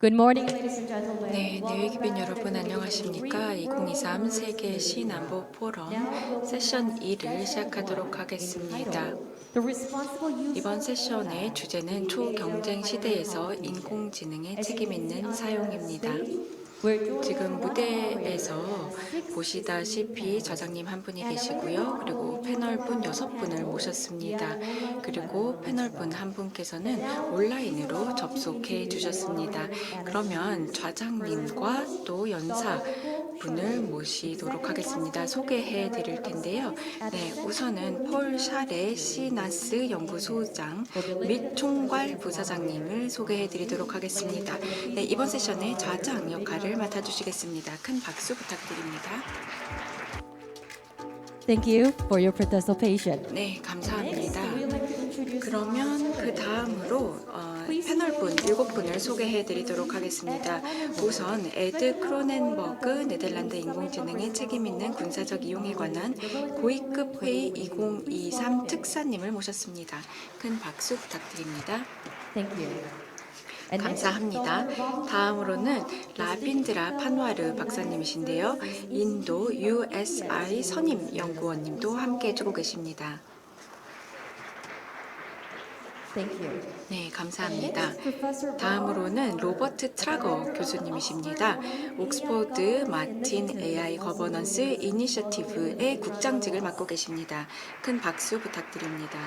Good morning, ladies and gentlemen. 네, Welcome 내외기빈 back 여러분 to the 안녕하십니까? 2023 세계 시남북 포럼 세션 2를 시작하도록 하겠습니다. The responsible use 이번 of 세션의 AI 주제는 in the age of 초경쟁 시대에서 hypercompetition. 인공지능의 As you 책임 can see 있는 on the 사용입니다. stage, we're joined with 지금 one 무대에서 moderator and 보시다시피 6 저장님 한 분이 And another 계시고요. model will 그리고 be joined 패널분 by one 6분을 panel 모셨습니다. via the online 그리고 platform as 패널분 well. 한 And 분께서는 now, please 온라인으로 allow me to 접속해 introduce our 주셨습니다. moderators and 그러면 speakers. First and 좌장님과 foremost, 또 연사 Dr. Paul 분을 Shirley, 모시도록 Executive Vice 하겠습니다. President and 소개해 Director 드릴 of 텐데요. Studies at the 네, Center for 우선은 폴 Nuclear 샤레 Security, 시나스 연구소장 will be leading 및 the 총괄 discussion as 부사장님을 moderator. 소개해 드리도록 하겠습니다. 네, 이번 세션의 좌장 역할을 맡아주시겠습니다. 큰 박수 부탁드립니다. Thank you for your participation. 네, Next, 감사합니다. we would like to introduce 그러면 그 다음으로 패널분 7분을 소개해 드리도록 하겠습니다. 우선 에드 크로넨버그 네덜란드 인공지능의 책임 있는 군사적 이용에 관한 고위급 회의 2023 특사님을 모셨습니다. 큰 박수 부탁드립니다. Thank you. And next, 감사합니다. Dr. Bob 다음으로는 라빈드라 판와르 박사님이신데요. 인도 USI 선임 연구원님도 함께 해주고 계십니다. Thank you. 네, And 감사합니다. next, Professor 다음으로는 로버트 트라거 교수님이십니다. 옥스퍼드 마틴 AI 거버넌스 이니셔티브의 국장직을 맡고 계십니다. 큰 박수 부탁드립니다.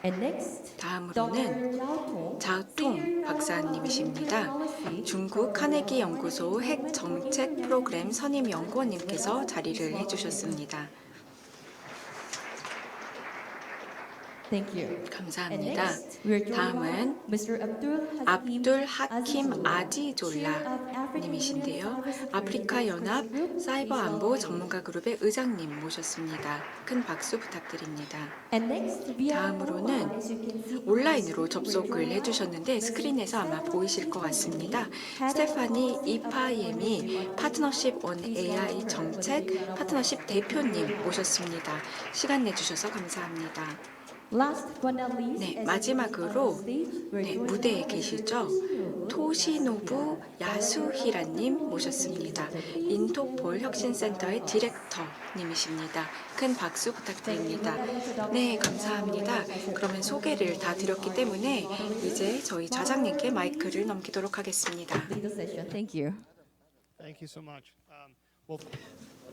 And next, 다음으로는 Dr. 자우통 박사님이십니다. 중국 카네기 연구소 핵 정책 프로그램 선임 연구원님께서 자리를 해주셨습니다. Thank you. And 감사합니다. next, we are joined by 다음은 Mr. 압둘 하킴 아지졸라 님이신데요. 아프리카 연합 사이버 안보 전문가 그룹의 의장님 모셨습니다. 큰 박수 부탁드립니다. And next, via 다음으로는 online, as you can see, 온라인으로 접속을 해주셨는데 스크린에서 아마 보이실 것 같습니다. 스테파니 이파예미 파트너십 온 AI 정책 파트너십 대표님 모셨습니다. 시간 내주셔서 감사합니다. Last but not least, 네, as 마지막으로 you can see on the stage, we're 네, joined 무대에 by 계시죠? Mr. 토시노부 야수히라님 모셨습니다. 인토폴 혁신센터의 디렉터님이십니다. 큰 박수 부탁드립니다. 네, 감사합니다. 그러면 소개를 다 드렸기 때문에 이제 저희 좌장님께 마이크를 넘기도록 하겠습니다. Lead the session. Thank you. Thank you so much. Well,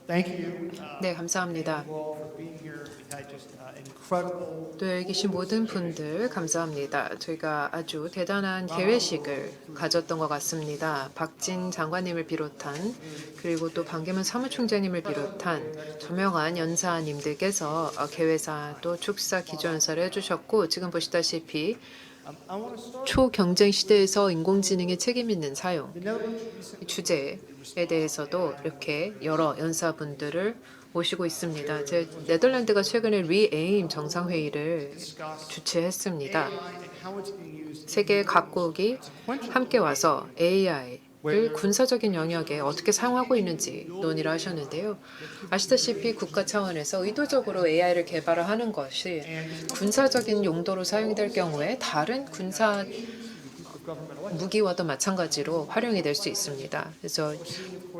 thank you. 네, 감사합니다. you all for being here. We had just incredible. 또 여기 계신 모든 분들 감사합니다. 저희가 아주 대단한 개회식을 가졌던 것 같습니다. 박진 장관님을 비롯한 그리고 또 반기문 사무총장님을 비롯한 저명한 연사님들께서 개회사 또 축사 기조연사를 해주셨고 지금 보시다시피 I want to start. 초경쟁 시대에서 인공지능의 책임 있는 사용 The note recently 이 주제에 대해서도 이렇게 여러 연사분들을 모시고 있습니다. 제 네덜란드가 최근에 리에임 정상회의를 discussed 주최했습니다. AI and how it's being used. 세계 각국이 함께 와서 AI를 군사적인 영역에 어떻게 사용하고 있는지 논의를 하셨는데요. 아시다시피 국가 차원에서 의도적으로 AI를 개발을 하는 것이 군사적인 용도로 사용될 경우에 다른 군사 무기와도 마찬가지로 활용이 될 수 있습니다. 그래서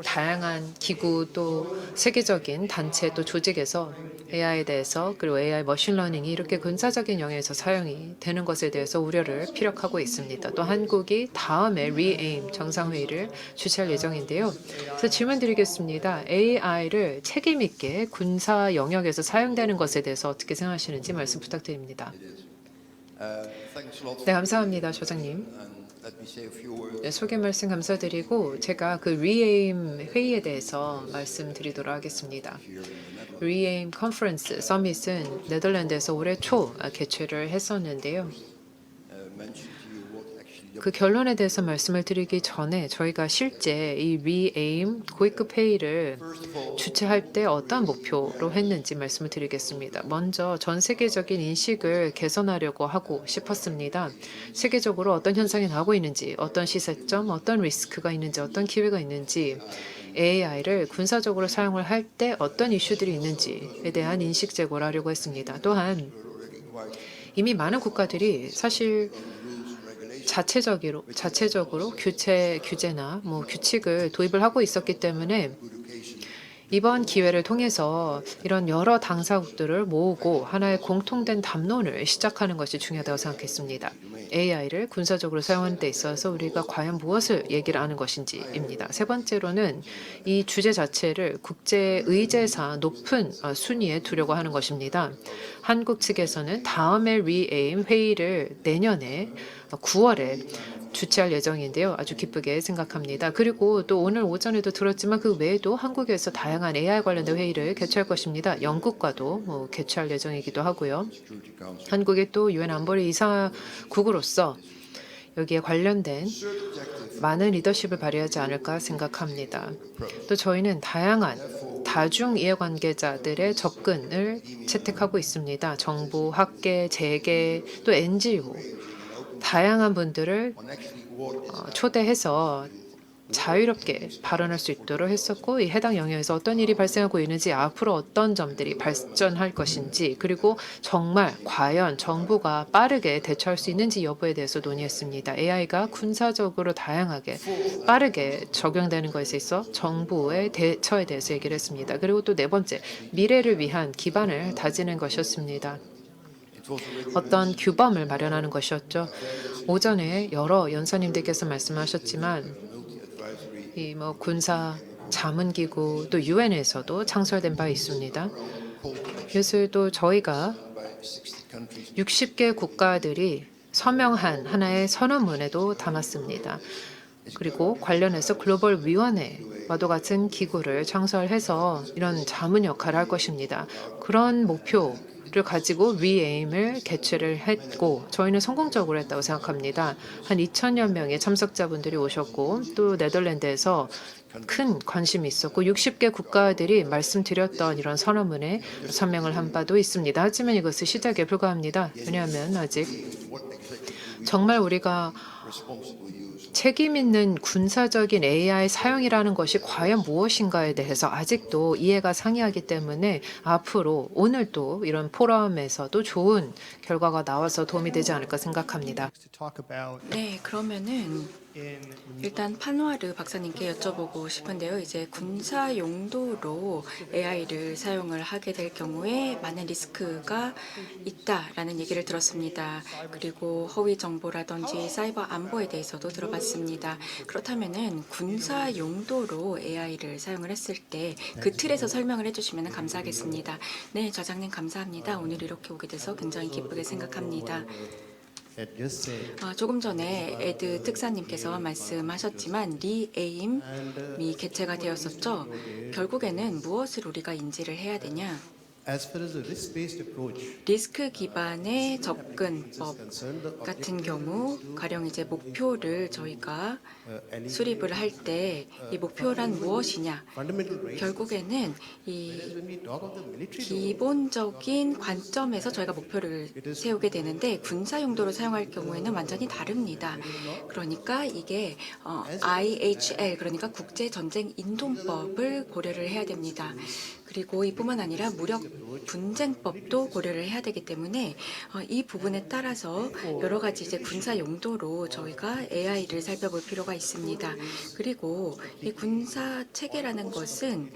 다양한 기구 또 세계적인 단체 또 조직에서 AI에 대해서 그리고 AI 머신러닝이 이렇게 군사적인 영역에서 사용이 되는 것에 대해서 우려를 피력하고 있습니다. 또 한국이 다음에 리에임 정상회의를 주최할 예정인데요. 그래서 질문 드리겠습니다. AI를 책임 있게 군사 영역에서 사용되는 것에 대해서 어떻게 생각하시는지 말씀 부탁드립니다. 네, 감사합니다, 소장님. 네, 소개 말씀 감사드리고 제가 그 리에임 회의에 대해서 말씀드리도록 하겠습니다. 리에임 컨퍼런스 서밋은 네덜란드에서 올해 초 개최를 했었는데요. 그 결론에 대해서 말씀을 드리기 전에 저희가 실제 이 리에임 고위급 회의를 주최할 때 어떠한 목표로 했는지 말씀을 드리겠습니다. 먼저 전 세계적인 인식을 개선하려고 하고 싶었습니다. 세계적으로 어떤 현상이 나오고 있는지, 어떤 시사점, 어떤 리스크가 있는지, 어떤 기회가 있는지, AI를 군사적으로 사용을 할 때 어떤 이슈들이 있는지에 대한 인식 제고를 하려고 했습니다. 또한 이미 많은 국가들이 사실 자체적으로 규제나 뭐 규칙을 도입을 하고 있었기 때문에 이번 기회를 통해서 이런 여러 당사국들을 모으고 하나의 공통된 담론을 시작하는 것이 중요하다고 생각했습니다. AI를 군사적으로 사용하는 데 있어서 우리가 과연 무엇을 얘기를 하는 것인지입니다. 세 번째로는 이 주제 자체를 국제 의제상 높은 순위에 두려고 하는 것입니다. 한국 측에서는 다음에 리에임 회의를 내년에 9월에 주최할 예정인데요. 아주 기쁘게 생각합니다. 그리고 또 오늘 오전에도 들었지만 그 외에도 한국에서 다양한 AI 관련된 회의를 개최할 것입니다. 영국과도 개최할 예정이기도 하고요. 한국이 또 유엔 안보리 이사국으로서 여기에 관련된 많은 리더십을 발휘하지 않을까 생각합니다. 또 저희는 다양한 다중 이해관계자들의 접근을 채택하고 있습니다. 정부, 학계, 재계, 또 NGO 다양한 분들을 초대해서 자유롭게 발언할 수 있도록 했었고 이 해당 영역에서 어떤 일이 발생하고 있는지 앞으로 어떤 점들이 발전할 것인지 그리고 정말 과연 정부가 빠르게 대처할 수 있는지 여부에 대해서 논의했습니다. AI가 군사적으로 다양하게 빠르게 적용되는 것에 있어 정부의 대처에 대해서 얘기를 했습니다. 그리고 또 네 번째, 미래를 위한 기반을 다지는 것이었습니다. 어떤 규범을 마련하는 것이었죠. 오전에 여러 연사님들께서 말씀하셨지만 이 군사 자문기구 또 유엔에서도 창설된 바 있습니다. 그래서 또 저희가 60개 국가들이 서명한 하나의 선언문에도 담았습니다. 그리고 관련해서 글로벌 위원회와도 같은 기구를 창설해서 이런 자문 역할을 할 것입니다. 그런 목표를 가지고 리에임을 개최를 했고 저희는 성공적으로 했다고 생각합니다. 한 2,000여 명의 참석자분들이 오셨고 또 네덜란드에서 큰 관심이 있었고 60개 국가들이 말씀드렸던 이런 선언문에 서명을 한 바도 있습니다. 하지만 이것은 시작에 불과합니다. 왜냐하면 아직 정말 우리가 책임 있는 군사적인 AI 사용이라는 것이 과연 무엇인가에 대해서 아직도 이해가 상이하기 때문에 앞으로 오늘 또 이런 포럼에서도 좋은 결과가 나와서 도움이 되지 않을까 생각합니다. to talk about 네, 그러면은 in 일단 판와르 박사님께 여쭤보고 싶은데요. 이제 군사 용도로 AI를 사용을 하게 될 경우에 많은 리스크가 있다라는 얘기를 들었습니다. 그리고 허위 정보라든지 사이버 안보에 대해서도 들어봤습니다. 그렇다면은 군사 용도로 AI를 사용을 했을 때 그 틀에서 설명을 해주시면 감사하겠습니다. 네, 저장님 감사합니다. 오늘 이렇게 오게 돼서 굉장히 기쁘게 생각합니다. 조금 전에 에드 특사님께서 말씀하셨지만 리에임이 개최가 되었었죠. 결국에는 무엇을 우리가 인지를 해야 되냐? 리스크 기반의 접근법 같은 경우 가령 이제 목표를 저희가 수립을 할 때 이 목표란 무엇이냐? 결국에는 이 기본적인 관점에서 저희가 목표를 세우게 되는데 군사 용도로 사용할 경우에는 완전히 다릅니다. 그러니까 이게 IHL 그러니까 국제 전쟁 인도법을 고려를 해야 됩니다. 그리고 이뿐만 아니라 무력 분쟁법도 고려를 해야 되기 때문에 이 부분에 따라서 여러 가지 이제 군사 용도로 저희가 AI를 살펴볼 필요가 있습니다. 그리고 이 군사 체계라는 것은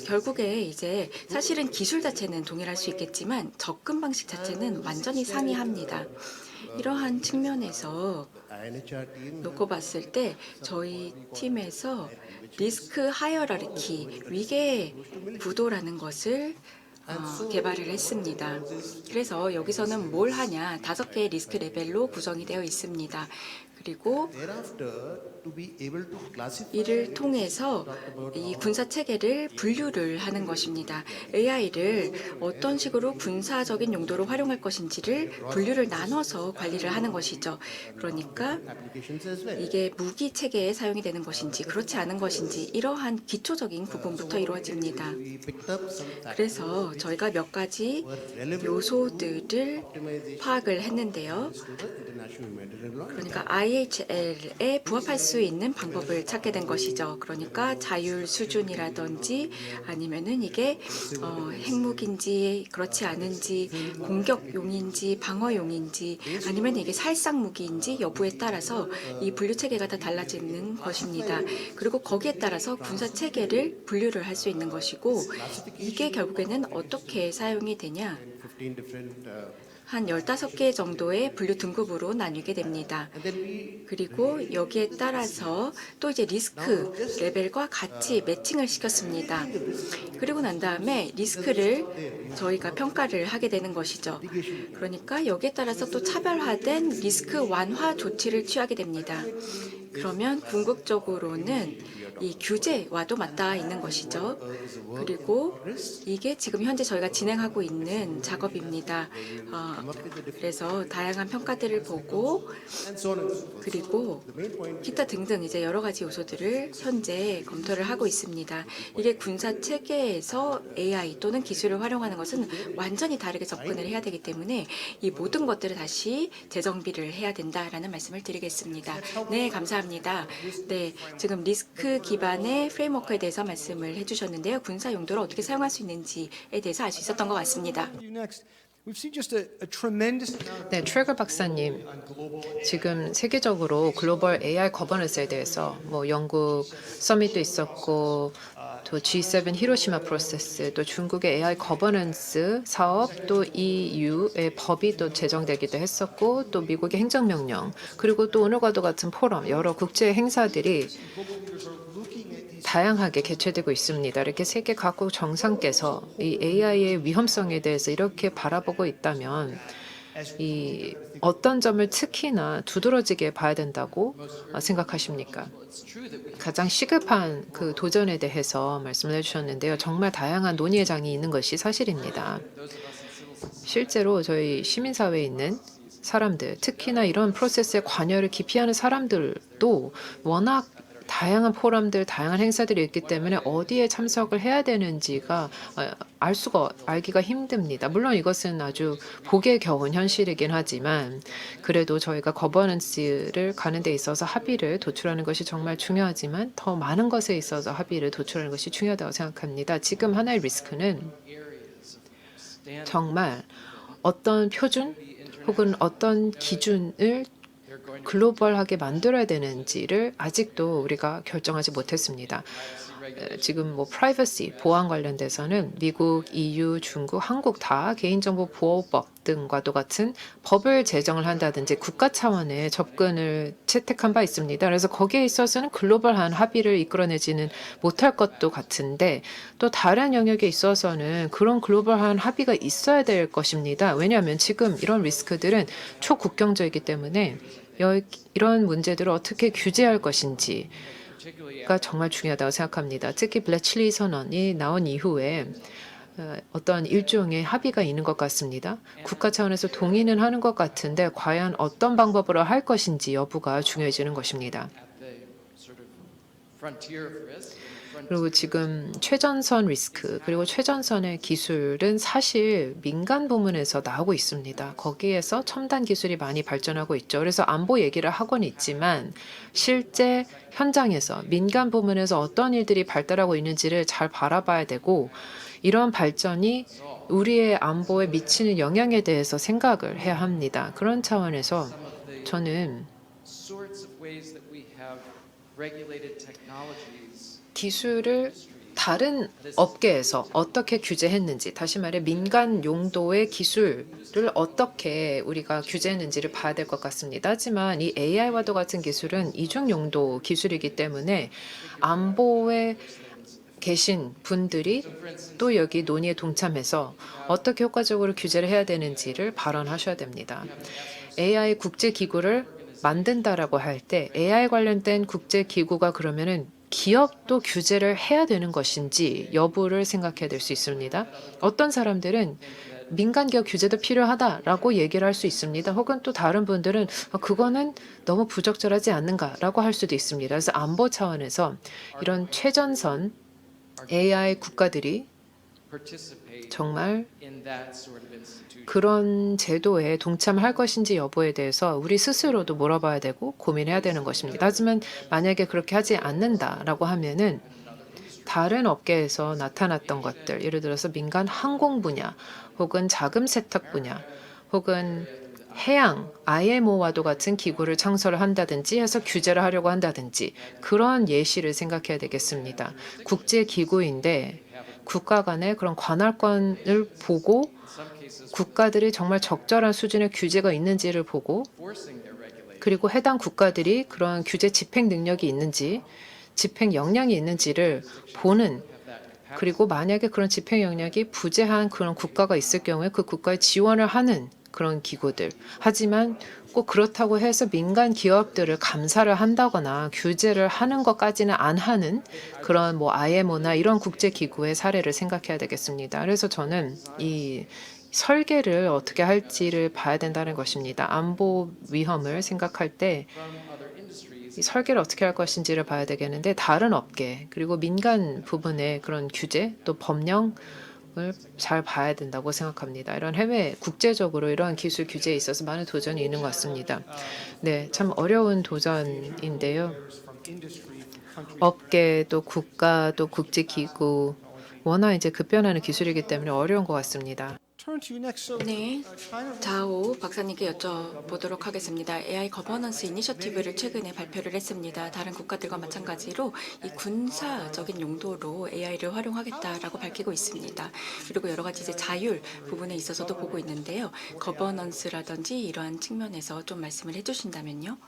결국에 이제 사실은 기술 자체는 동일할 수 있겠지만 접근 방식 자체는 완전히 상이합니다. 이러한 측면에서 놓고 봤을 때 저희 팀에서 리스크 하이어라르키 위계 구도라는 것을 개발을 했습니다. 그래서 여기서는 뭘 하냐 5개의 리스크 레벨로 구성이 되어 있습니다. 그리고 이를 통해서 이 군사 체계를 분류를 하는 것입니다. AI를 어떤 식으로 군사적인 용도로 활용할 것인지를 분류를 나눠서 관리를 하는 것이죠. 그러니까 이게 무기 체계에 사용이 되는 것인지 그렇지 않은 것인지 이러한 기초적인 구분부터 이루어집니다. 그래서 저희가 몇 가지 요소들을 파악을 했는데요. 그러니까 IHL에 부합할 수 있는 방법을 찾게 된 것이죠. 그러니까 자율 수준이라든지 아니면은 이게 핵무기인지 그렇지 않은지 공격용인지 방어용인지 아니면 이게 살상 무기인지 여부에 따라서 이 분류 체계가 다 달라지는 것입니다. 그리고 거기에 따라서 군사 체계를 분류를 할 수 있는 것이고 이게 결국에는 어떻게 사용이 되냐? 한 15개 정도의 분류 등급으로 나뉘게 됩니다. 그리고 여기에 따라서 또 이제 리스크 레벨과 같이 매칭을 시켰습니다. 그리고 난 다음에 리스크를 저희가 평가를 하게 되는 것이죠. 그러니까 여기에 따라서 또 차별화된 리스크 완화 조치를 취하게 됩니다. 그러면 궁극적으로는 이 규제와도 맞닿아 있는 것이죠. 그리고 이게 지금 현재 저희가 진행하고 있는 작업입니다. 그래서 다양한 평가들을 보고 그리고 기타 등등 이제 여러 가지 요소들을 현재 검토를 하고 있습니다. 이게 군사 체계에서 AI 또는 기술을 활용하는 것은 완전히 다르게 접근을 해야 되기 때문에 이 모든 것들을 다시 재정비를 해야 된다라는 말씀을 드리겠습니다. 네, 감사합니다. 네, 지금 리스크 기반의 프레임워크에 대해서 말씀을 해주셨는데요. 군사 용도로 어떻게 사용할 수 있는지에 대해서 알 수 있었던 것 같습니다. 네, 트레거 박사님, 지금 세계적으로 글로벌 AI 거버넌스에 대해서 뭐 영국 서밋도 있었고 또 G7 히로시마 프로세스, 또 중국의 AI 거버넌스 사업, 또 EU의 법이 또 제정되기도 했었고 또 미국의 행정명령, 그리고 또 오늘과도 같은 포럼, 여러 국제 행사들이 다양하게 개최되고 있습니다. 이렇게 세계 각국 정상께서 이 AI의 위험성에 대해서 이렇게 바라보고 있다면 이 어떤 점을 특히나 두드러지게 봐야 된다고 생각하십니까? 가장 시급한 그 도전에 대해서 말씀을 해주셨는데요. 정말 다양한 논의의 장이 있는 것이 사실입니다. 실제로 저희 시민사회에 있는 사람들, 특히나 이런 프로세스에 관여를 기피하는 사람들도 워낙 다양한 포럼들, 다양한 행사들이 있기 때문에 어디에 참석을 해야 되는지가 알기가 힘듭니다. 물론 이것은 아주 보기에 겨운 현실이긴 하지만 그래도 저희가 거버넌스를 가는 데 있어서 합의를 도출하는 것이 정말 중요하지만 더 많은 것에 있어서 합의를 도출하는 것이 중요하다고 생각합니다. 지금 하나의 리스크는 정말 어떤 표준 혹은 어떤 기준을 글로벌하게 만들어야 되는지를 아직도 우리가 결정하지 못했습니다. 지금 뭐 프라이버시 보안 관련돼서는 미국, EU, 중국, 한국 다 개인정보 보호법 등과도 같은 법을 제정을 한다든지 국가 차원의 접근을 채택한 바 있습니다. 그래서 거기에 있어서는 글로벌한 합의를 이끌어내지는 못할 것도 같은데 또 다른 영역에 있어서는 그런 글로벌한 합의가 있어야 될 것입니다. 왜냐하면 지금 이런 리스크들은 초국경적이기 때문에 이런 문제들을 어떻게 규제할 것인지가 정말 중요하다고 생각합니다. 특히 블래칠리 선언이 나온 이후에 어떤 일종의 합의가 있는 것 같습니다. 국가 차원에서 동의는 하는 것 같은데 과연 어떤 방법으로 할 것인지 여부가 중요해지는 것입니다. 그리고 지금 최전선 리스크 그리고 최전선의 기술은 사실 민간 부문에서 나오고 있습니다. 거기에서 첨단 기술이 많이 발전하고 있죠. 그래서 안보 얘기를 하고는 있지만 실제 현장에서 민간 부문에서 어떤 일들이 발달하고 있는지를 잘 바라봐야 되고 이런 발전이 우리의 안보에 미치는 영향에 대해서 생각을 해야 합니다. 그런 차원에서 저는 기술을 다른 업계에서 어떻게 규제했는지, 다시 말해 민간 용도의 기술을 어떻게 우리가 규제했는지를 봐야 될 것 같습니다. 하지만 이 AI와도 같은 기술은 이중 용도 기술이기 때문에 안보에 계신 분들이 또 여기 논의에 동참해서 어떻게 효과적으로 규제를 해야 되는지를 발언하셔야 됩니다. AI 국제기구를 만든다라고 할 때 AI 관련된 국제기구가 그러면은 기업도 규제를 해야 되는 것인지 여부를 생각해야 될 수 있습니다. 어떤 사람들은 민간 기업 규제도 필요하다라고 얘기를 할 수 있습니다. 혹은 또 다른 분들은 그거는 너무 부적절하지 않는가라고 할 수도 있습니다. 그래서 안보 차원에서 이런 최전선 AI 국가들이 정말 그런 제도에 동참할 것인지 여부에 대해서 우리 스스로도 물어봐야 되고 고민해야 되는 것입니다. 하지만 만약에 그렇게 하지 않는다라고 하면은 다른 업계에서 나타났던 것들, 예를 들어서 민간 항공 분야, 혹은 자금 세탁 분야, 혹은 해양, IMO와도 같은 기구를 창설을 한다든지 해서 규제를 하려고 한다든지 그런 예시를 생각해야 되겠습니다. 국제기구인데 국가 간의 그런 관할권을 보고 국가들이 정말 적절한 수준의 규제가 있는지를 보고 그리고 해당 국가들이 그런 규제 집행 능력이 있는지 집행 역량이 있는지를 보는 그리고 만약에 그런 집행 역량이 부재한 그런 국가가 있을 경우에 그 국가에 지원을 하는 그런 기구들. 하지만 꼭 그렇다고 해서 민간 기업들을 감사를 한다거나 규제를 하는 것까지는 안 하는 그런 뭐 IMO나 이런 국제기구의 사례를 생각해야 되겠습니다. 그래서 저는 이 설계를 어떻게 할지를 봐야 된다는 것입니다. 안보 위험을 생각할 때 이 설계를 어떻게 할 것인지를 봐야 되겠는데 다른 업계 그리고 민간 부분의 그런 규제 또 법령을 잘 봐야 된다고 생각합니다. 이런 해외 국제적으로 이러한 기술 규제에 있어서 많은 도전이 있는 것 같습니다. 네, 참 어려운 도전인데요. 업계 또 국가 또 국제기구 워낙 이제 급변하는 기술이기 때문에 어려운 것 같습니다. 네, 자오 박사님께 여쭤보도록 하겠습니다. AI 거버넌스 이니셔티브를 최근에 발표를 했습니다. 다른 국가들과 마찬가지로 이 군사적인 용도로 AI를 활용하겠다라고 밝히고 있습니다. 그리고 여러 가지 이제 자율 부분에 있어서도 보고 있는데요. 거버넌스라든지 이러한 측면에서 좀 말씀을 해주신다면요.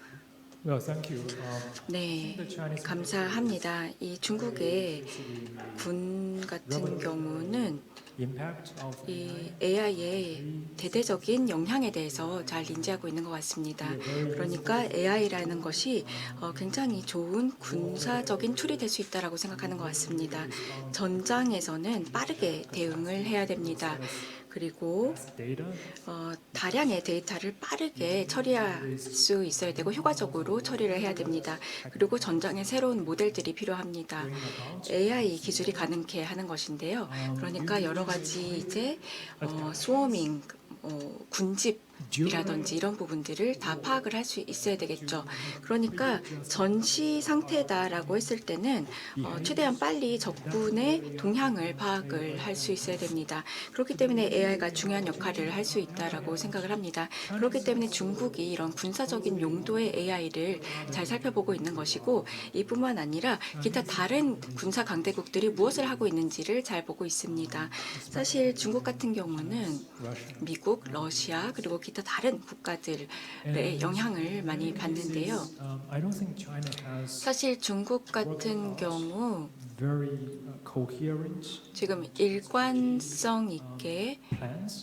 네, 감사합니다. 이 중국의 군 같은 경우는 이 AI의 대대적인 영향에 대해서 잘 인지하고 있는 것 같습니다. 그러니까 AI라는 것이 굉장히 좋은 군사적인 툴이 될 수 있다고 생각하는 것 같습니다. 전장에서는 빠르게 대응을 해야 됩니다. 그리고 다량의 데이터를 빠르게 처리할 수 있어야 되고 효과적으로 처리를 해야 됩니다. 그리고 전장에 새로운 모델들이 필요합니다. AI 기술이 가능케 하는 것인데요. 그러니까 여러 가지 이제 스워밍, 군집이라든지 이런 부분들을 다 파악을 할 수 있어야 되겠죠. 그러니까 전시 상태다라고 했을 때는 최대한 빨리 적군의 동향을 파악을 할 수 있어야 됩니다. 그렇기 때문에 AI가 중요한 역할을 할 수 있다라고 생각을 합니다. 그렇기 때문에 중국이 이런 군사적인 용도의 AI를 잘 살펴보고 있는 것이고 이뿐만 아니라 기타 다른 군사 강대국들이 무엇을 하고 있는지를 잘 보고 있습니다. 사실 중국 같은 경우는 미국, 러시아 그리고 기타 다른 국가들의 영향을 많이 받는데요. 사실 중국 같은 경우 지금 일관성 있게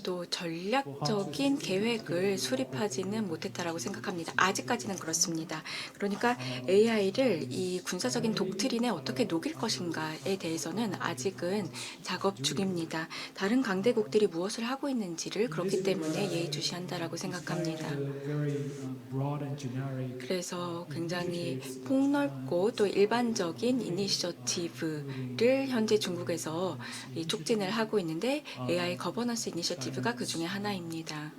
또 전략적인 계획을 수립하지는 못했다라고 생각합니다. 아직까지는 그렇습니다. 그러니까 AI를 이 군사적인 독트린에 어떻게 녹일 것인가에 대해서는 아직은 작업 중입니다. 다른 강대국들이 무엇을 하고 있는지를 그렇기 때문에 예의주시한다라고 생각합니다. 그래서 굉장히 폭넓고 또 일반적인 이니셔티브를 현재 중국에서 촉진을 하고 있는데 AI 거버넌스 이니셔티브가 그 중에 하나입니다.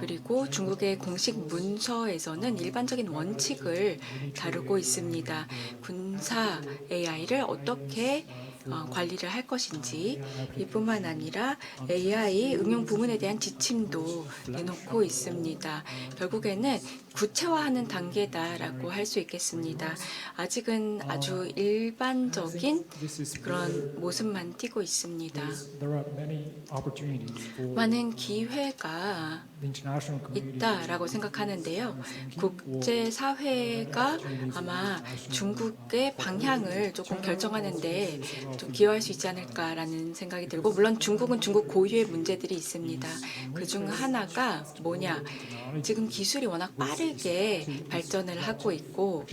그리고 중국의 공식 문서에서는 일반적인 원칙을 다루고 있습니다. 군사 AI를 어떻게 관리를 할 것인지 이뿐만 아니라 AI 응용 부문에 대한 지침도 내놓고 있습니다. 결국에는 구체화하는 단계다라고 할 수 있겠습니다. 아직은 아주 일반적인 그런 모습만 띠고 있습니다. 많은 기회가 있다라고 생각하는데요. 국제사회가 아마 중국의 방향을 조금 결정하는데 좀 기여할 수 있지 않을까라는 생각이 들고 물론 중국은 중국 고유의 문제들이 있습니다. 그중 하나가 뭐냐? 지금 기술이 워낙 빠르게 발전을 하고 있고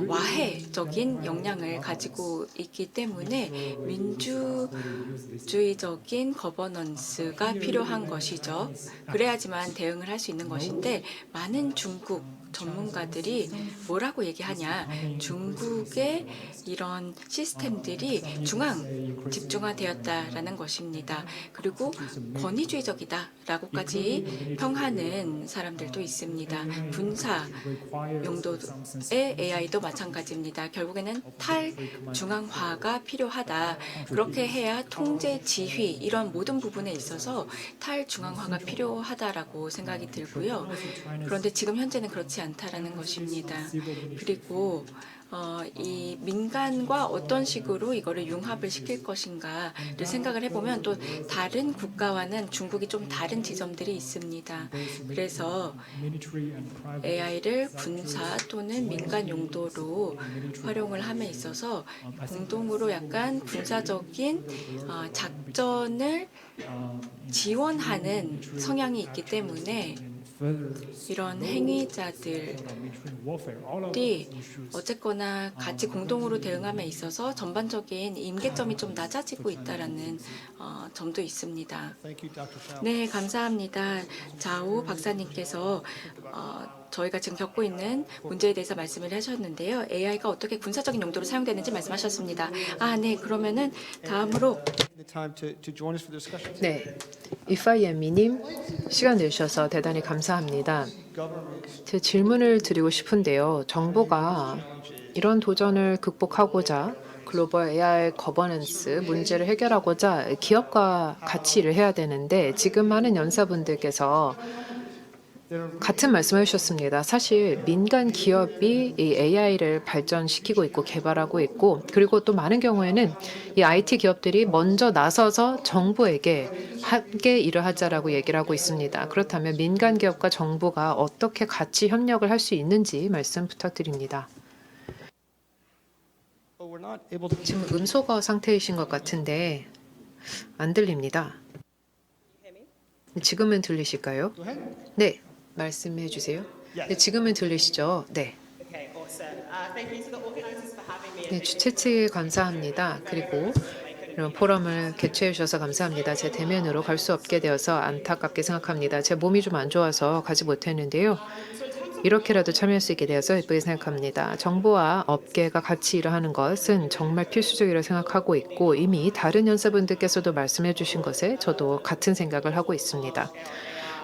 와해적인 영향을 가지고 있기 때문에 민주주의적인 거버넌스가 필요한 것이죠. 그래야지만 대응을 할 수 있는 것인데 많은 중국 전문가들이 뭐라고 얘기하냐, 중국의 이런 시스템들이 집중화되었다라는 것입니다. 그리고 권위주의적이다라고까지 평하는 사람들도 있습니다. 군사 용도의 AI도 마찬가지입니다. 결국에는 탈중앙화가 필요하다. 그렇게 해야 통제, 지휘 이런 모든 부분에 있어서 탈중앙화가 필요하다라고 생각이 들고요. 그런데 지금 현재는 그렇지 않다라는 것입니다. 그리고 이 민간과 어떤 식으로 이거를 융합을 시킬 것인가를 생각을 해보면 또 다른 국가와는 중국이 좀 다른 지점들이 있습니다. 그래서 AI를 군사 또는 민간 용도로 활용을 함에 있어서 공동으로 약간 군사적인 작전을 지원하는 성향이 있기 때문에 이런 행위자들이 어쨌거나 같이 공동으로 대응함에 있어서 전반적인 임계점이 좀 낮아지고 있다라는 점도 있습니다. Thank you, Dr. Shao. 네, 감사합니다. 자오 박사님께서 저희가 지금 겪고 있는 문제에 대해서 말씀을 하셨는데요. AI가 어떻게 군사적인 용도로 사용되는지 말씀하셨습니다. 네, 그러면은 다음으로 The time to join us for the discussion. 네, 이파이엠미님 시간 내주셔서 대단히 감사합니다. 제 질문을 드리고 싶은데요. 정부가 이런 도전을 극복하고자 글로벌 AI 거버넌스 문제를 해결하고자 기업과 같이 일을 해야 되는데 지금 많은 연사분들께서 같은 말씀을 해주셨습니다. 사실 민간 기업이 이 AI를 발전시키고 있고 개발하고 있고 그리고 또 많은 경우에는 이 IT 기업들이 먼저 나서서 정부에게 함께 일을 하자라고 얘기를 하고 있습니다. 그렇다면 민간 기업과 정부가 어떻게 같이 협력을 할 수 있는지 말씀 부탁드립니다. But we're not able to. 지금 음소거 상태이신 것 같은데 안 들립니다. 지금은 들리실까요? Go ahead. 네, 말씀해 주세요. 네, 지금은 들리시죠? 네. Okay, awesome. Thank you to the organisers for having me. 네, 주최 측에 감사합니다. 그리고 이런 포럼을 개최해 주셔서 감사합니다. 제 대면으로 갈 수 없게 되어서 안타깝게 생각합니다. 제 몸이 좀 안 좋아서 가지 못했는데요. 이렇게라도 참여할 수 있게 되어서 예쁘게 생각합니다. 정부와 업계가 같이 일하는 것은 정말 필수적이라고 생각하고 있고 이미 다른 연사분들께서도 말씀해 주신 것에 저도 같은 생각을 하고 있습니다.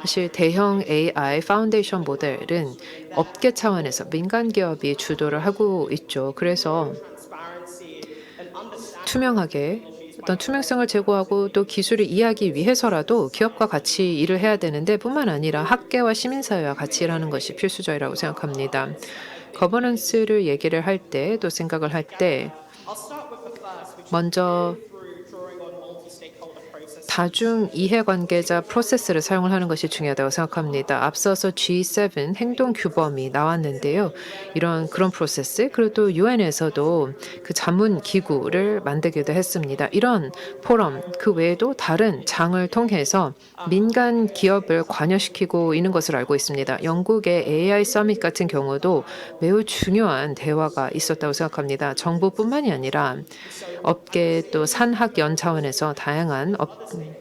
사실 대형 AI 파운데이션 모델은 업계 차원에서 민간 기업이 주도를 하고 있죠. 그래서 투명하게 어떤 투명성을 제고하고 또 기술을 이해하기 위해서라도 기업과 같이 일을 해야 되는데 뿐만 아니라 학계와 시민사회와 같이 일하는 것이 필수적이라고 생각합니다. 거버넌스를 얘기를 할 때 또 생각을 할 때 먼저 다중 이해관계자 프로세스를 사용을 하는 것이 중요하다고 생각합니다. 앞서서 G7 행동 규범이 나왔는데요. 그런 프로세스 그리고 또 UN에서도 그 자문 기구를 만들기도 했습니다. 이런 포럼 그 외에도 다른 장을 통해서 민간 기업을 관여시키고 있는 것을 알고 있습니다. 영국의 AI 서밋 같은 경우도 매우 중요한 대화가 있었다고 생각합니다. 정부뿐만이 아니라 업계 또 산학연 차원에서 다양한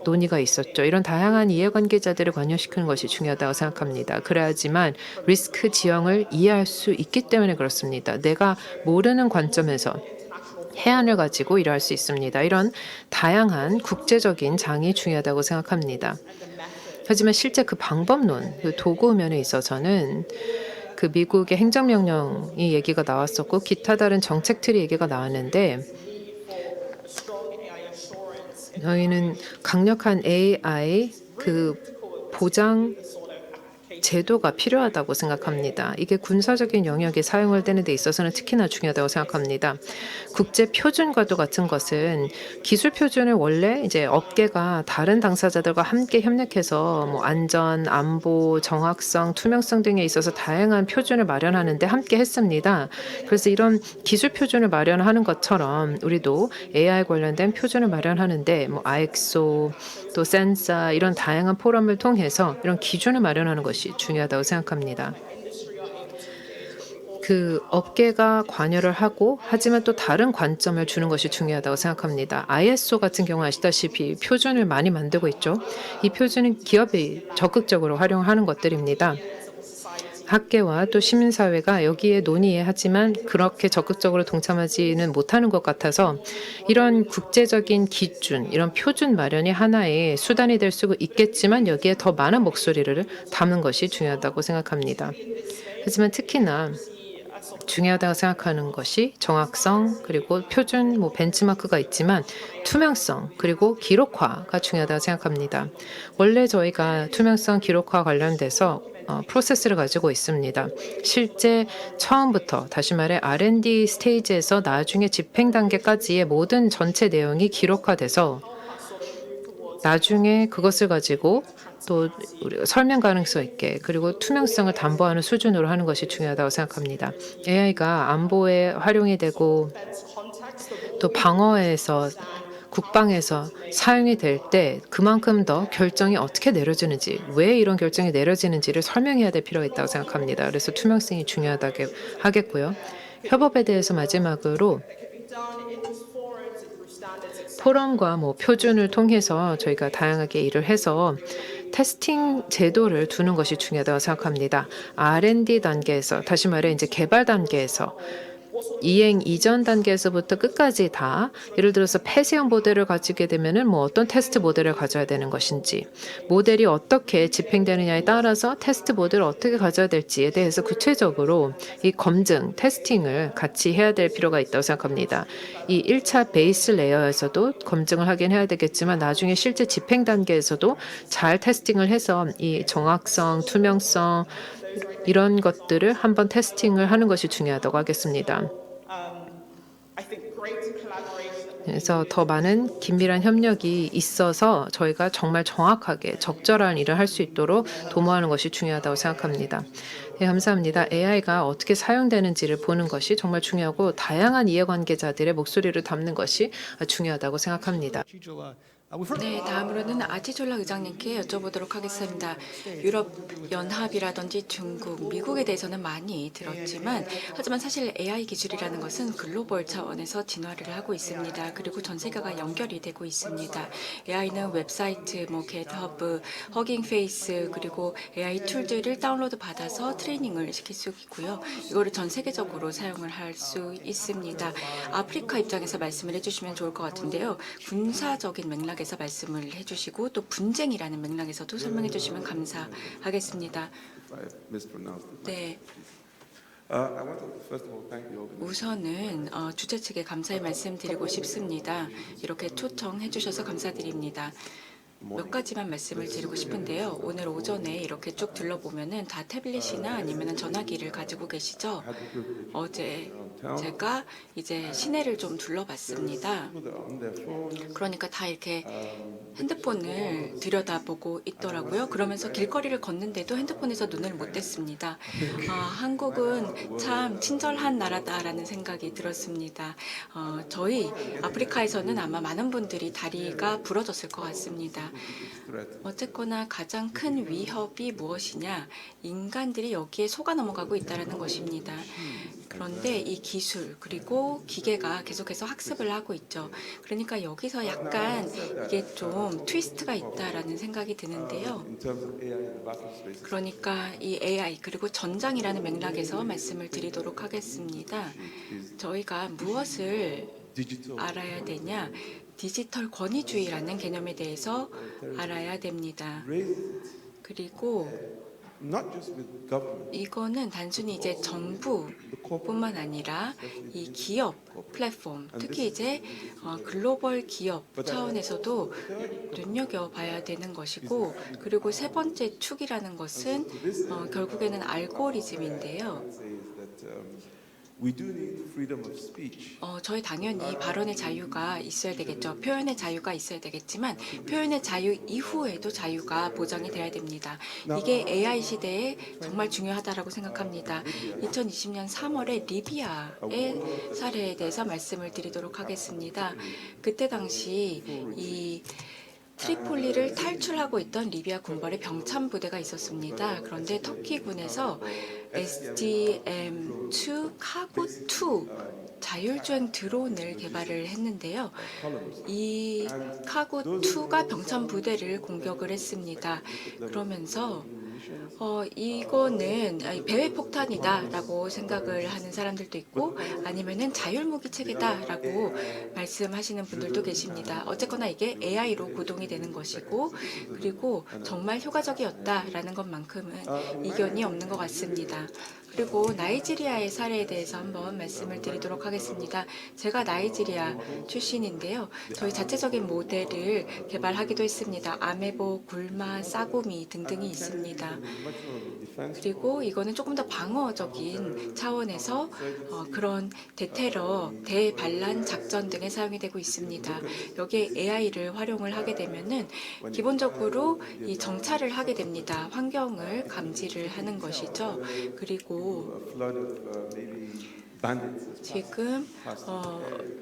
논의가 있었죠. 이런 다양한 이해관계자들을 관여시키는 것이 중요하다고 생각합니다. 그래야지만 리스크 지형을 이해할 수 있기 때문에 그렇습니다. 내가 모르는 관점에서 해안을 가지고 일할 수 있습니다. 이런 다양한 국제적인 장이 중요하다고 생각합니다. 하지만 실제 그 방법론, 그 도구 면에 있어서는 그 미국의 행정명령이 얘기가 나왔었고 기타 다른 정책들이 얘기가 나왔는데 저희는 강력한 AI 그 보장 제도가 필요하다고 생각합니다. 이게 군사적인 영역에 사용을 되는 데 있어서는 특히나 중요하다고 생각합니다. 국제 표준과도 같은 것은 기술 표준을 원래 이제 업계가 다른 당사자들과 함께 협력해서 뭐 안전, 안보, 정확성, 투명성 등에 있어서 다양한 표준을 마련하는데 함께 했습니다. 그래서 이런 기술 표준을 마련하는 것처럼 우리도 AI 관련된 표준을 마련하는데 뭐 IXO 또 센사 이런 다양한 포럼을 통해서 이런 기준을 마련하는 것이 중요하다고 생각합니다. 그 업계가 관여를 하고 하지만 또 다른 관점을 주는 것이 중요하다고 생각합니다. ISO 같은 경우 아시다시피 표준을 많이 만들고 있죠. 이 표준은 기업이 적극적으로 활용하는 것들입니다. 학계와 또 시민사회가 여기에 논의하지만 그렇게 적극적으로 동참하지는 못하는 것 같아서 이런 국제적인 기준, 이런 표준 마련이 하나의 수단이 될 수 있겠지만 여기에 더 많은 목소리를 담는 것이 중요하다고 생각합니다. 하지만 특히나 중요하다고 생각하는 것이 정확성 그리고 표준 벤치마크가 있지만 투명성 그리고 기록화가 중요하다고 생각합니다. 원래 저희가 투명성 기록화 관련돼서 프로세스를 가지고 있습니다. 실제 처음부터 다시 말해 R&D 스테이지에서 나중에 집행 단계까지의 모든 전체 내용이 기록화돼서 나중에 그것을 가지고 또 우리가 설명 가능성 있게 그리고 투명성을 담보하는 수준으로 하는 것이 중요하다고 생각합니다. AI가 안보에 활용이 되고 또 방어에서 국방에서 사용이 될 때 그만큼 더 결정이 어떻게 내려지는지 왜 이런 결정이 내려지는지를 설명해야 될 필요가 있다고 생각합니다. 그래서 투명성이 중요하다고 하겠고요. 협업에 대해서 마지막으로 포럼과 표준을 통해서 저희가 다양하게 일을 해서 테스팅 제도를 두는 것이 중요하다고 생각합니다. R&D 단계에서 다시 말해 이제 개발 단계에서 이행 이전 단계에서부터 끝까지 다 예를 들어서 폐쇄형 모델을 가지게 되면은 어떤 테스트 모델을 가져야 되는 것인지 모델이 어떻게 집행되느냐에 따라서 테스트 모델을 어떻게 가져야 될지에 대해서 구체적으로 이 검증, 테스팅을 같이 해야 될 필요가 있다고 생각합니다. 이 1차 베이스 레이어에서도 검증을 하긴 해야 되겠지만 나중에 실제 집행 단계에서도 잘 테스팅을 해서 이 정확성, 투명성 이런 것들을 한번 테스팅을 하는 것이 중요하다고 하겠습니다. I think greater collaboration. 그래서 더 많은 긴밀한 협력이 있어서 저희가 정말 정확하게 적절한 일을 할 수 있도록 도모하는 것이 중요하다고 생각합니다. 네, 감사합니다. AI가 어떻게 사용되는지를 보는 것이 정말 중요하고 다양한 이해관계자들의 목소리를 담는 것이 중요하다고 생각합니다. 네, 다음으로는 아티졸라 의장님께 여쭤보도록 하겠습니다. 유럽 연합이라든지 중국, 미국에 대해서는 많이 들었지만 하지만 사실 AI 기술이라는 것은 글로벌 차원에서 진화를 하고 있습니다. 그리고 전 세계가 연결이 되고 있습니다. AI는 웹사이트, 겟허브, 허깅 페이스 그리고 AI 툴들을 다운로드 받아서 트레이닝을 시킬 수 있고요. 이거를 전 세계적으로 사용을 할 수 있습니다. 아프리카 입장에서 말씀을 해주시면 좋을 것 같은데요. 군사적인 맥락 에서 말씀을 해주시고 또 분쟁이라는 맥락에서도 설명해 주시면 감사하겠습니다. 네. 우선은 주최 측에 감사의 말씀 드리고 싶습니다. 이렇게 초청해 주셔서 감사드립니다. 몇 가지만 말씀을 드리고 싶은데요. 오늘 오전에 이렇게 쭉 둘러보면은 다 태블릿이나 아니면 전화기를 가지고 계시죠? 어제 제가 이제 시내를 좀 둘러봤습니다. 그러니까 다 이렇게 핸드폰을 들여다보고 있더라고요. 그러면서 길거리를 걷는데도 핸드폰에서 눈을 못 뗐습니다. 한국은 참 친절한 나라다라는 생각이 들었습니다. 저희 아프리카에서는 아마 많은 분들이 다리가 부러졌을 것 같습니다. 어쨌거나 가장 큰 위협이 무엇이냐? 인간들이 여기에 속아 넘어가고 있다는 것입니다. 그런데 이 기술 그리고 기계가 계속해서 학습을 하고 있죠. 그러니까 여기서 약간 이게 좀 트위스트가 있다라는 생각이 드는데요. 그러니까 이 AI 그리고 전장이라는 맥락에서 말씀을 드리도록 하겠습니다. 저희가 무엇을 알아야 되냐? 디지털 권위주의라는 개념에 대해서 알아야 됩니다. 그리고 이거는 단순히 이제 정부뿐만 아니라 이 기업 플랫폼, 특히 이제 글로벌 기업 차원에서도 눈여겨봐야 되는 것이고, 그리고 세 번째 축이라는 것은 결국에는 알고리즘인데요. 저희 당연히 발언의 자유가 있어야 되겠죠. 표현의 자유가 있어야 되겠지만 표현의 자유 이후에도 자유가 보장이 돼야 됩니다. 이게 AI 시대에 정말 중요하다라고 생각합니다. 2020년 3월에 리비아의 사례에 대해서 말씀을 드리도록 하겠습니다. 그때 당시 이 트리폴리를 탈출하고 있던 리비아 군벌의 병참 부대가 있었습니다. 그런데 터키군에서 SDM-2 카고-2 자율주행 드론을 개발을 했는데요. 이 카고-2가 병참 부대를 공격을 했습니다. 그러면서 이거는 배회 폭탄이다라고 생각을 하는 사람들도 있고 아니면은 자율무기 체계다라고 말씀하시는 분들도 계십니다. 어쨌거나 이게 AI로 구동이 되는 것이고 그리고 정말 효과적이었다라는 것만큼은 이견이 없는 것 같습니다. 그리고 나이지리아의 사례에 대해서 한번 말씀을 드리도록 하겠습니다. 제가 나이지리아 출신인데요. 저희 자체적인 모델을 개발하기도 했습니다. 아메보, 굴마, 싸구미 등등이 있습니다. 그리고 이거는 조금 더 방어적인 차원에서 그런 대테러, 대반란 작전 등에 사용이 되고 있습니다. 여기에 AI를 활용을 하게 되면은 기본적으로 이 정찰을 하게 됩니다. 환경을 감지를 하는 것이죠. 그리고 지금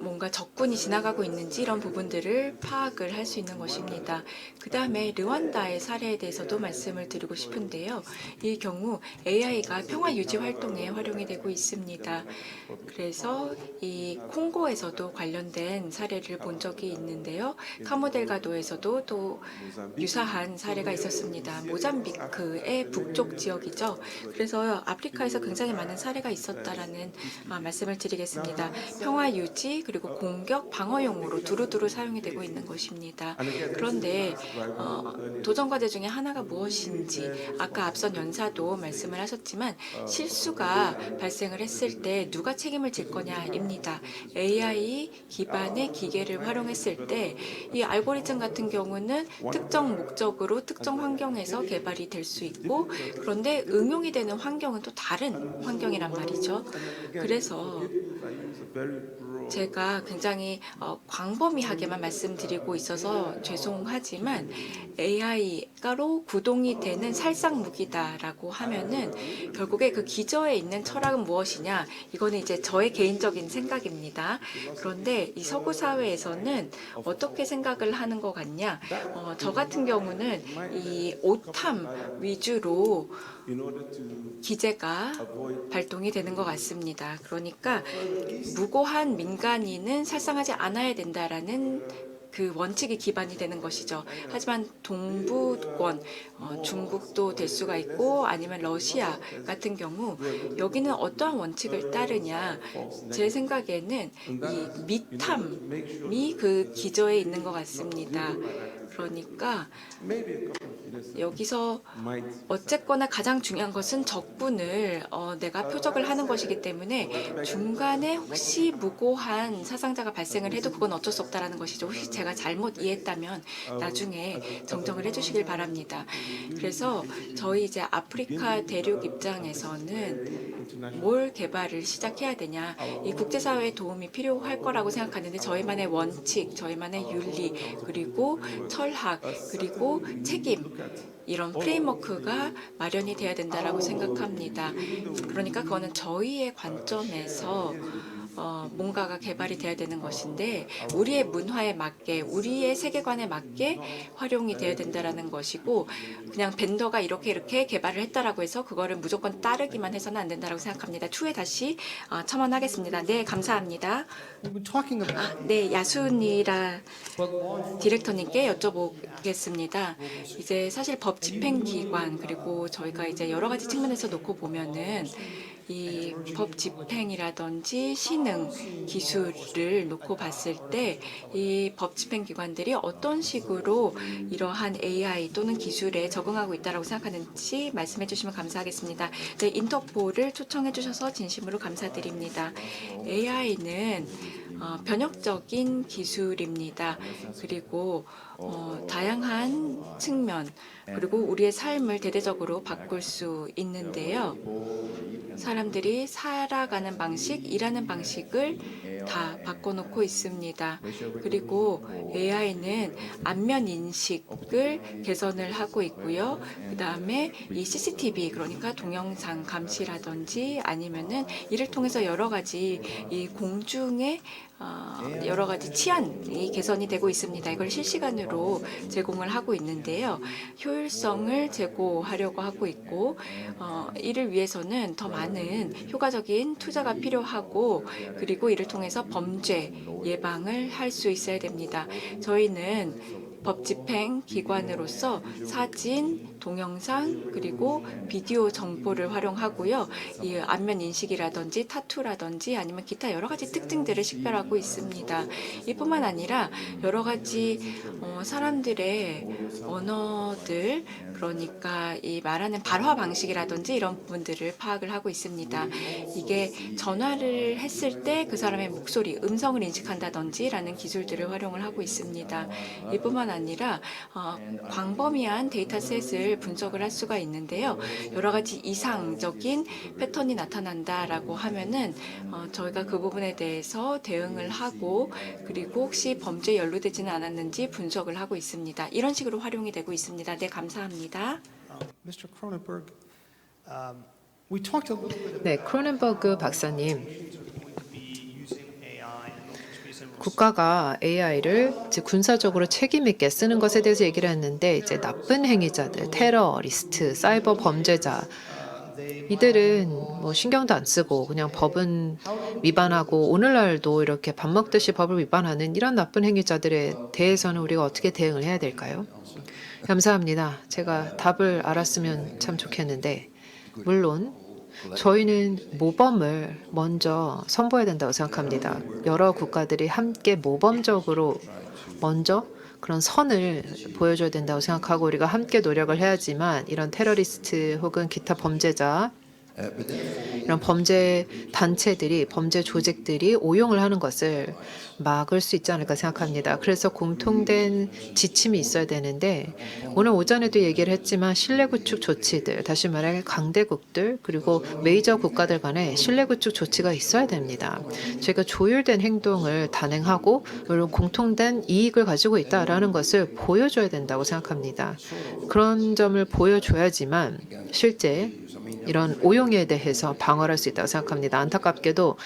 뭔가 적군이 지나가고 있는지 이런 부분들을 파악을 할 수 있는 것입니다. 그 다음에 르완다의 사례에 대해서도 말씀을 드리고 싶은데요. 이 경우 AI가 평화 유지 활동에 활용이 되고 있습니다. 그래서 이 콩고에서도 관련된 사례를 본 적이 있는데요. 카모델가도에서도 또 유사한 사례가 있었습니다. 모잠비크의 북쪽 지역이죠. 그래서 아프리카에서 굉장히 많은 사례가 있었다라는 말씀을 드리겠습니다. 평화 유지 그리고 공격 방어용으로 두루두루 사용이 되고 있는 것입니다. 그런데 도전 과제 중에 하나가 무엇인지 아까 앞선 연사도 말씀을 하셨지만 실수가 발생을 했을 때 누가 책임을 질 거냐입니다. AI 기반의 기계를 활용했을 때 이 알고리즘 같은 경우는 특정 목적으로 특정 환경에서 개발이 될 수 있고 그런데 응용이 되는 환경은 또 다른 환경이란 말이죠. 그래서 제가 굉장히 광범위하게만 말씀드리고 있어서 죄송하지만 AI가로 구동이 되는 살상 무기다라고 하면은 결국에 그 기저에 있는 철학은 무엇이냐? 이거는 이제 저의 개인적인 생각입니다. 그런데 이 서구 사회에서는 어떻게 생각을 하는 것 같냐? 저 같은 경우는 이 오탐 위주로 기제가 발동이 되는 것 같습니다. 그러니까 무고한 민간인은 살상하지 않아야 된다라는 그 원칙이 기반이 되는 것이죠. 하지만 동부권, 중국도 될 수가 있고 아니면 러시아 같은 경우 여기는 어떠한 원칙을 따르냐. 제 생각에는 이 미탐이 그 기저에 있는 것 같습니다. 그러니까 여기서 어쨌거나 가장 중요한 것은 적군을 내가 표적을 하는 것이기 때문에 중간에 혹시 무고한 사상자가 발생을 해도 그건 어쩔 수 없다라는 것이죠. 혹시 제가 잘못 이해했다면 나중에 정정을 해주시길 바랍니다. 그래서 저희 이제 아프리카 대륙 입장에서는 뭘 개발을 시작해야 되냐. 이 국제사회의 도움이 필요할 거라고 생각하는데 저희만의 원칙, 저희만의 윤리, 그리고 철학, 그리고 책임 이런 프레임워크가 마련이 돼야 된다라고 생각합니다. 그러니까 그거는 저희의 관점에서 뭔가가 개발이 돼야 되는 것인데 우리의 문화에 맞게 우리의 세계관에 맞게 활용이 돼야 된다라는 것이고 그냥 벤더가 이렇게 개발을 했다라고 해서 그거를 무조건 따르기만 해서는 안 된다라고 생각합니다. 추후에 다시 첨언하겠습니다. 네, 감사합니다. 네, 야순이라 디렉터님께 여쭤보겠습니다. 이제 사실 법 집행기관 그리고 저희가 이제 여러 가지 측면에서 놓고 보면은 이 법 집행이라든지 신흥 기술을 놓고 봤을 때 이 법 집행 기관들이 어떤 식으로 이러한 AI 또는 기술에 적응하고 있다고 생각하는지 말씀해 주시면 감사하겠습니다. 네, 인터폴을 초청해 주셔서 진심으로 감사드립니다. AI는 변혁적인 기술입니다. 그리고 다양한 측면 그리고 우리의 삶을 대대적으로 바꿀 수 있는데요. 사람들이 살아가는 방식, 일하는 방식을 다 바꿔놓고 있습니다. 그리고 AI는 안면 인식을 개선을 하고 있고요. 그 다음에 이 CCTV, 그러니까 동영상 감시라든지 아니면은 이를 통해서 여러 가지 이 공중의 여러 가지 치안이 개선이 되고 있습니다. 이걸 실시간으로 제공을 하고 있는데요. 효율성을 제고하려고 하고 있고 이를 위해서는 더 많은 효과적인 투자가 필요하고 그리고 이를 통해서 범죄 예방을 할 수 있어야 됩니다. 저희는 법 집행 기관으로서 사진, 동영상 그리고 비디오 정보를 활용하고요. 이 안면 인식이라든지 타투라든지 아니면 기타 여러 가지 특징들을 식별하고 있습니다. 이뿐만 아니라 여러 가지 사람들의 언어들 그러니까 이 말하는 발화 방식이라든지 이런 부분들을 파악을 하고 있습니다. 이게 전화를 했을 때 그 사람의 목소리, 음성을 인식한다든지라는 기술들을 활용을 하고 있습니다. 이뿐만 아니라 광범위한 데이터셋을 분석을 할 수가 있는데요. 여러 가지 이상적인 패턴이 나타난다라고 하면은 저희가 그 부분에 대해서 대응을 하고 그리고 혹시 범죄에 연루되지는 않았는지 분석을 하고 있습니다. 이런 식으로 활용이 되고 있습니다. 네, 감사합니다. Mr. Cronenberg, we talked a little bit 네, 크로넨버그 박사님. about using AI and military and 국가가 AI를 군사적으로 책임 있게 쓰는 것에 대해서 얘기를 했는데 이제 나쁜 행위자들, 테러리스트, 사이버 범죄자 이들은 뭐 신경도 안 쓰고 그냥 법은 위반하고 오늘날도 이렇게 밥 먹듯이 법을 위반하는 이런 나쁜 행위자들에 대해서는 우리가 어떻게 대응을 해야 될까요? 감사합니다. 제가 답을 알았으면 참 좋겠는데 물론 저희는 모범을 먼저 선보여야 된다고 생각합니다. 여러 국가들이 함께 모범적으로 먼저 그런 선을 보여줘야 된다고 생각하고 우리가 함께 노력을 해야지만 이런 테러리스트 혹은 기타 범죄자 이런 범죄 단체들이 범죄 조직들이 오용을 하는 것을 막을 수 있지 않을까 생각합니다. 그래서 공통된 지침이 있어야 되는데 오늘 오전에도 얘기를 했지만 신뢰 구축 조치들 다시 말해 강대국들 그리고 메이저 국가들 간에 신뢰 구축 조치가 있어야 됩니다. 저희가 조율된 행동을 단행하고 물론 공통된 이익을 가지고 있다라는 것을 보여줘야 된다고 생각합니다. 그런 점을 보여줘야지만 실제 이런 오용에 대해서 방어할 수 있다고 생각합니다. 안타깝게도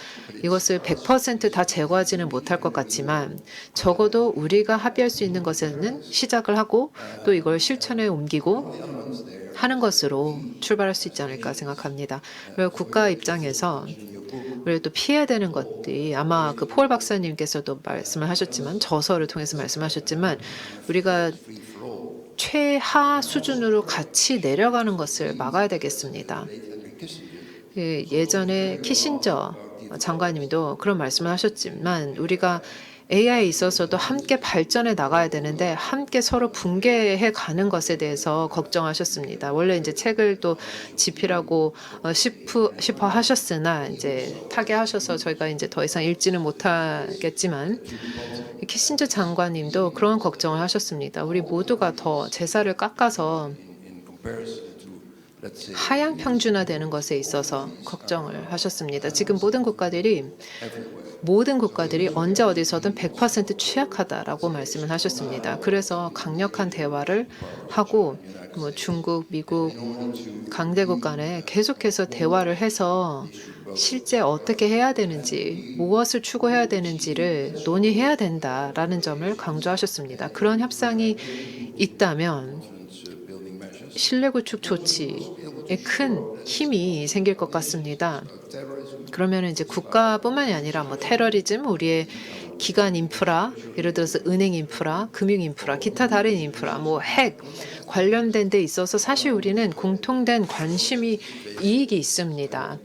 이것을 100% 다 제거하지는 못할 것 같지만 적어도 우리가 합의할 수 있는 것에는 시작을 하고 또 이걸 실천에 옮기고 하는 것으로 출발할 수 있지 않을까 생각합니다. 그리고 국가 입장에서 그리고 또 피해야 되는 것들이 아마 그 폴 박사님께서도 말씀을 하셨지만 저서를 통해서 말씀하셨지만 우리가 최하 수준으로 같이 내려가는 것을 막아야 되겠습니다. 예전에 키신저 장관님도 그런 말씀을 하셨지만 우리가 AI에 있어서도 함께 발전해 나가야 되는데 함께 서로 붕괴해 가는 것에 대해서 걱정하셨습니다. 원래 이제 책을 또 집필하고 싶어 하셨으나 이제 타계하셔서 저희가 이제 더 이상 읽지는 못하겠지만 키신저 장관님도 그런 걱정을 하셨습니다. 우리 모두가 더 제사를 깎아서 하향 평준화되는 것에 있어서 걱정을 하셨습니다. 지금 모든 국가들이 언제 어디서든 100% 취약하다라고 말씀을 하셨습니다. 그래서 강력한 대화를 하고 뭐 중국, 미국, 강대국 간에 계속해서 대화를 해서 실제 어떻게 해야 되는지, 무엇을 추구해야 되는지를 논의해야 된다라는 점을 강조하셨습니다. 그런 협상이 있다면 신뢰 구축 조치에 큰 힘이 생길 것 같습니다. 그러면 이제 국가뿐만이 아니라 뭐 테러리즘, 우리의 기관 인프라, 예를 들어서 은행 인프라, 금융 인프라, 기타 다른 인프라, 뭐 핵 관련된 데 있어서 사실 우리는 공통된 관심이 이익이 있습니다.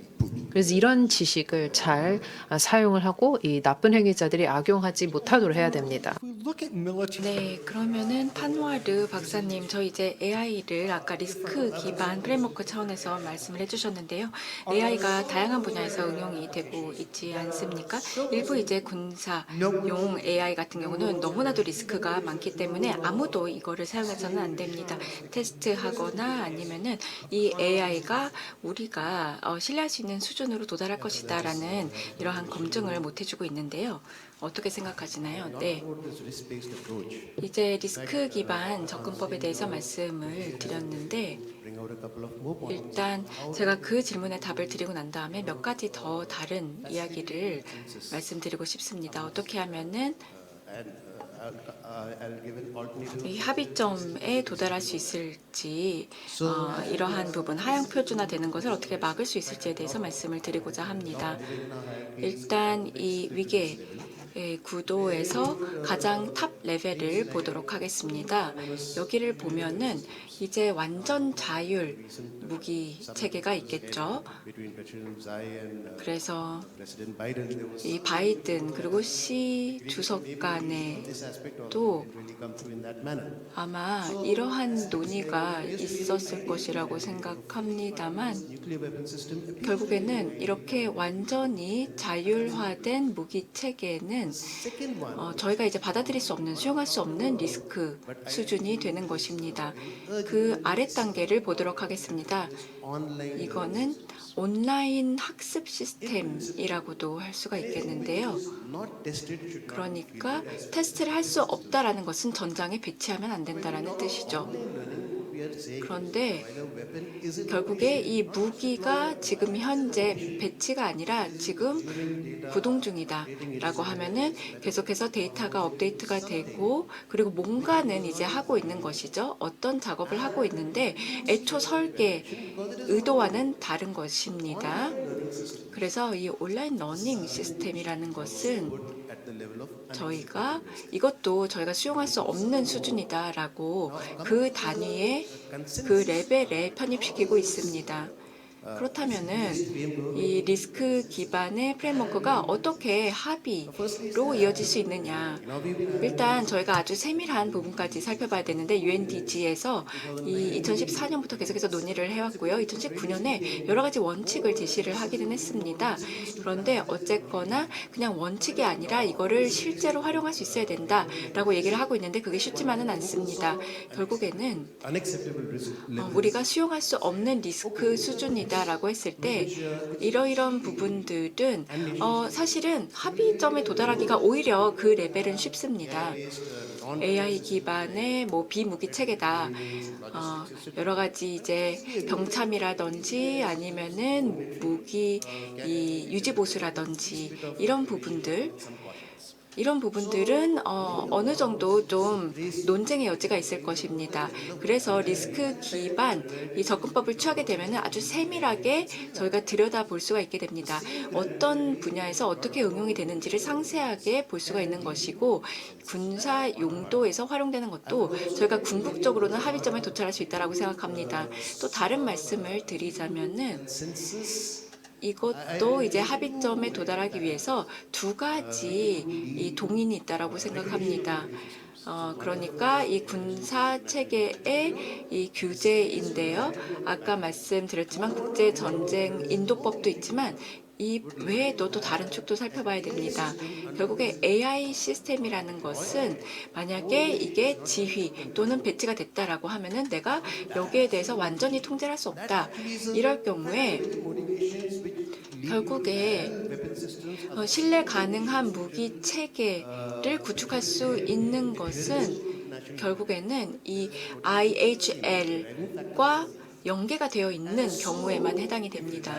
그래서 이런 지식을 잘 사용을 하고 이 나쁜 행위자들이 악용하지 못하도록 해야 됩니다. we look at military 네, 그러면은 판와르 박사님, 저 이제 AI를 아까 리스크 기반 프레임워크 차원에서 말씀을 해주셨는데요. AI가 다양한 분야에서 응용이 되고 있지 않습니까? 일부 이제 군사용 AI 같은 경우는 너무나도 리스크가 많기 때문에 아무도 이거를 사용해서는 안 됩니다. 테스트하거나 아니면은 이 AI가 우리가 신뢰할 수 있는 수준으로 도달할 것이다라는 이러한 검증을 못 해주고 있는데요. 어떻게 생각하시나요? 네. 이제 리스크 기반 접근법에 대해서 말씀을 드렸는데 일단 제가 그 질문에 답을 드리고 난 다음에 몇 가지 더 다른 이야기를 말씀드리고 싶습니다. 어떻게 하면은 이 합의점에 도달할 수 있을지, 이러한 부분, 하향 표준화되는 것을 어떻게 막을 수 있을지에 대해서 말씀을 드리고자 합니다. 일단 이 위계 구도에서 가장 탑 레벨을 보도록 하겠습니다. 여기를 보면은 이제 완전 자율 무기 체계가 있겠죠. 그래서 이 바이든 그리고 시 주석 간에도 아마 이러한 논의가 있었을 것이라고 생각합니다만 결국에는 이렇게 완전히 자율화된 무기 체계는 저희가 이제 받아들일 수 없는, 수용할 수 없는 리스크 수준이 되는 것입니다. 그 아래 단계를 보도록 하겠습니다. 이거는 온라인 학습 시스템이라고도 할 수가 있겠는데요. 그러니까 테스트를 할 수 없다라는 것은 전장에 배치하면 안 된다라는 뜻이죠. 그런데 결국에 이 무기가 지금 현재 배치가 아니라 지금 구동 중이다라고 하면은 계속해서 데이터가 업데이트가 되고 그리고 뭔가는 이제 하고 있는 것이죠. 어떤 작업을 하고 있는데 애초 설계 의도와는 다른 것입니다. 그래서 이 온라인 러닝 시스템이라는 것은 이것도 저희가 수용할 수 없는 수준이다라고 그 단위의 그 레벨에 편입시키고 있습니다. 그렇다면은 이 리스크 기반의 프레임워크가 어떻게 합의로 이어질 수 있느냐. 일단 저희가 아주 세밀한 부분까지 살펴봐야 되는데 UNDG에서 이 2014년부터 계속해서 논의를 해왔고요. 2019년에 여러 가지 원칙을 제시를 하기는 했습니다. 그런데 어쨌거나 그냥 원칙이 아니라 이거를 실제로 활용할 수 있어야 된다라고 얘기를 하고 있는데 그게 쉽지만은 않습니다. 결국에는 우리가 수용할 수 없는 리스크 수준이다 라고 했을 때 이러이런 부분들은 사실은 합의점에 도달하기가 오히려 그 레벨은 쉽습니다. AI 기반의 비무기 체계다. 여러 가지 이제 병참이라든지 아니면은 무기 유지 보수라든지 이런 부분들은 어느 정도 좀 논쟁의 여지가 있을 것입니다. 그래서 리스크 기반 이 접근법을 취하게 되면 아주 세밀하게 저희가 들여다볼 수가 있게 됩니다. 어떤 분야에서 어떻게 응용이 되는지를 상세하게 볼 수가 있는 것이고 군사 용도에서 활용되는 것도 저희가 궁극적으로는 합의점에 도달할 수 있다고 생각합니다. 또 다른 말씀을 드리자면은 이것도 이제 합의점에 도달하기 위해서 두 가지 이 동인이 있다라고 생각합니다. 그러니까 이 군사 체계의 이 규제인데요. 아까 말씀드렸지만 국제 전쟁 인도법도 있지만 이 외에도 또 다른 축도 살펴봐야 됩니다. 결국에 AI 시스템이라는 것은 만약에 이게 지휘 또는 배치가 됐다라고 하면은 내가 여기에 대해서 완전히 통제를 할 수 없다. 이럴 경우에 결국에 신뢰 가능한 무기 체계를 구축할 수 있는 것은 결국에는 이 IHL과 연계가 되어 있는 경우에만 해당이 됩니다.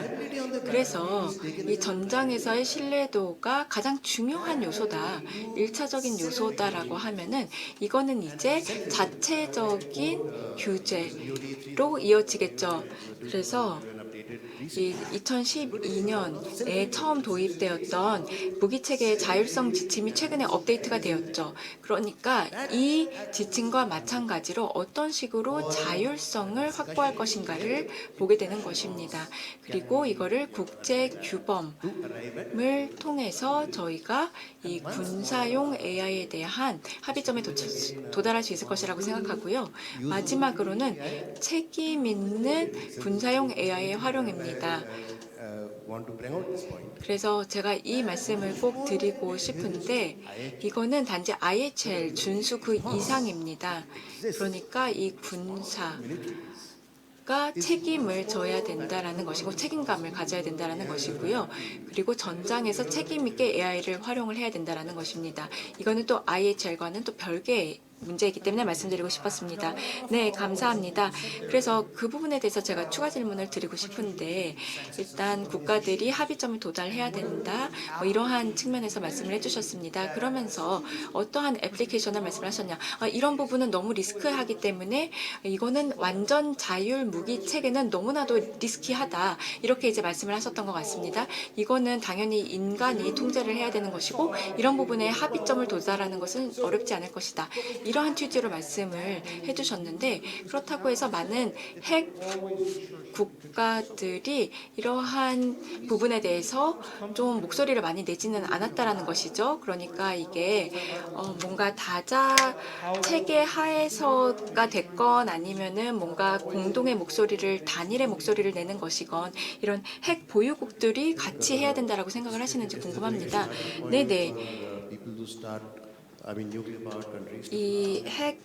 그래서 이 전장에서의 신뢰도가 가장 중요한 요소다, 1차적인 요소다라고 하면은 이거는 이제 자체적인 규제로 이어지겠죠. 그래서 2012년에 처음 도입되었던 무기체계의 자율성 지침이 최근에 업데이트가 되었죠. 그러니까 이 지침과 마찬가지로 어떤 식으로 자율성을 확보할 것인가를 보게 되는 것입니다. 그리고 이거를 국제 규범을 통해서 저희가 이 군사용 AI에 대한 합의점에 도달할 수 있을 것이라고 생각하고요. 마지막으로는 책임 있는 군사용 AI의 활용입니다. 그래서 제가 이 말씀을 꼭 드리고 싶은데 이거는 단지 IHL 준수 그 이상입니다. 그러니까 이 군사가 그러니까 책임을 져야 된다라는 것이고 책임감을 가져야 된다라는 것이고요. 그리고 전장에서 책임 있게 AI를 활용을 해야 된다라는 것입니다. 이거는 또 IHL과는 또 별개의 문제이기 때문에 말씀드리고 싶었습니다. 네, 감사합니다. 그래서 그 부분에 대해서 제가 추가 질문을 드리고 싶은데 일단 국가들이 합의점을 도달해야 된다. 이러한 측면에서 말씀을 해주셨습니다. 그러면서 어떠한 애플리케이션을 말씀하셨냐. 이런 부분은 너무 리스크하기 때문에 이거는 완전 자율 무기 체계는 너무나도 리스키하다. 이렇게 이제 말씀을 하셨던 것 같습니다. 이거는 당연히 인간이 통제를 해야 되는 것이고 이런 부분에 합의점을 도달하는 것은 어렵지 않을 것이다. 이러한 취지로 말씀을 해주셨는데 그렇다고 해서 많은 핵 국가들이 이러한 부분에 대해서 좀 목소리를 많이 내지는 않았다라는 것이죠. 그러니까 이게 뭔가 다자 체계 하에서가 됐건 아니면은 뭔가 공동의 목소리를 단일의 목소리를 내는 것이건 이런 핵 보유국들이 같이 해야 된다라고 생각을 하시는지 궁금합니다. 네네. 이 핵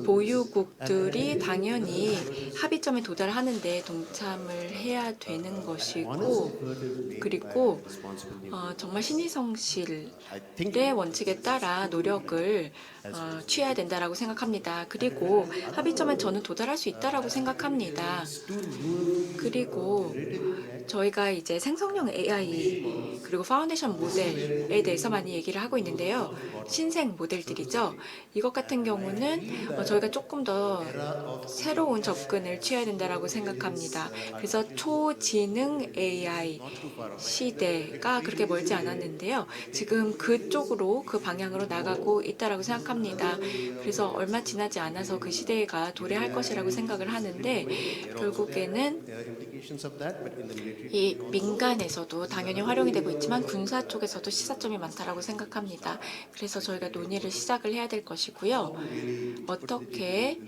보유국들이 당연히 합의점에 도달하는데 동참을 해야 되는 것이고 그리고 정말 신의성실의 원칙에 따라 노력을 취해야 된다라고 생각합니다. 그리고 합의점에 저는 도달할 수 있다라고 생각합니다. 그리고 저희가 이제 생성형 AI 그리고 파운데이션 모델에 대해서 많이 얘기를 하고 있는데요. 신생 모델들이죠. 이것 같은 경우는 저희가 조금 더 새로운 접근을 취해야 된다라고 생각합니다. 그래서 초지능 AI 시대가 그렇게 멀지 않았는데요. 지금 그쪽으로 그 방향으로 나가고 있다라고 생각합니다. 그래서 얼마 지나지 않아서 그 시대가 도래할 것이라고 생각을 하는데 결국에는 이 민간에서도 당연히 활용이 되고 있지만 군사 쪽에서도 시사점이 많다라고 생각합니다. 그래서 저희가 논의를 시작을 해야 될 것이고요. 어떻게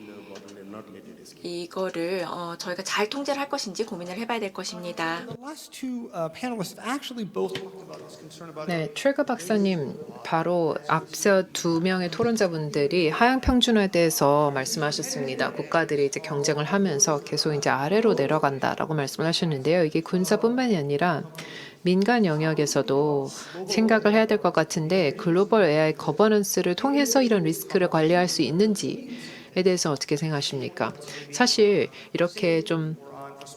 이거를 저희가 잘 통제를 할 것인지 고민을 해봐야 될 것입니다. The last two panelists actually both talked about this concern about 네, 트레거 박사님 바로 앞서 두 명의 토론자분들이 하향 평준화에 대해서 말씀하셨습니다. 국가들이 이제 경쟁을 하면서 계속 이제 아래로 내려간다라고 말씀을 하셨는데요. 이게 군사뿐만이 아니라 민간 영역에서도 생각을 해야 될 것 같은데 글로벌 AI 거버넌스를 통해서 이런 리스크를 관리할 수 있는지에 대해서 어떻게 생각하십니까? 사실 이렇게 좀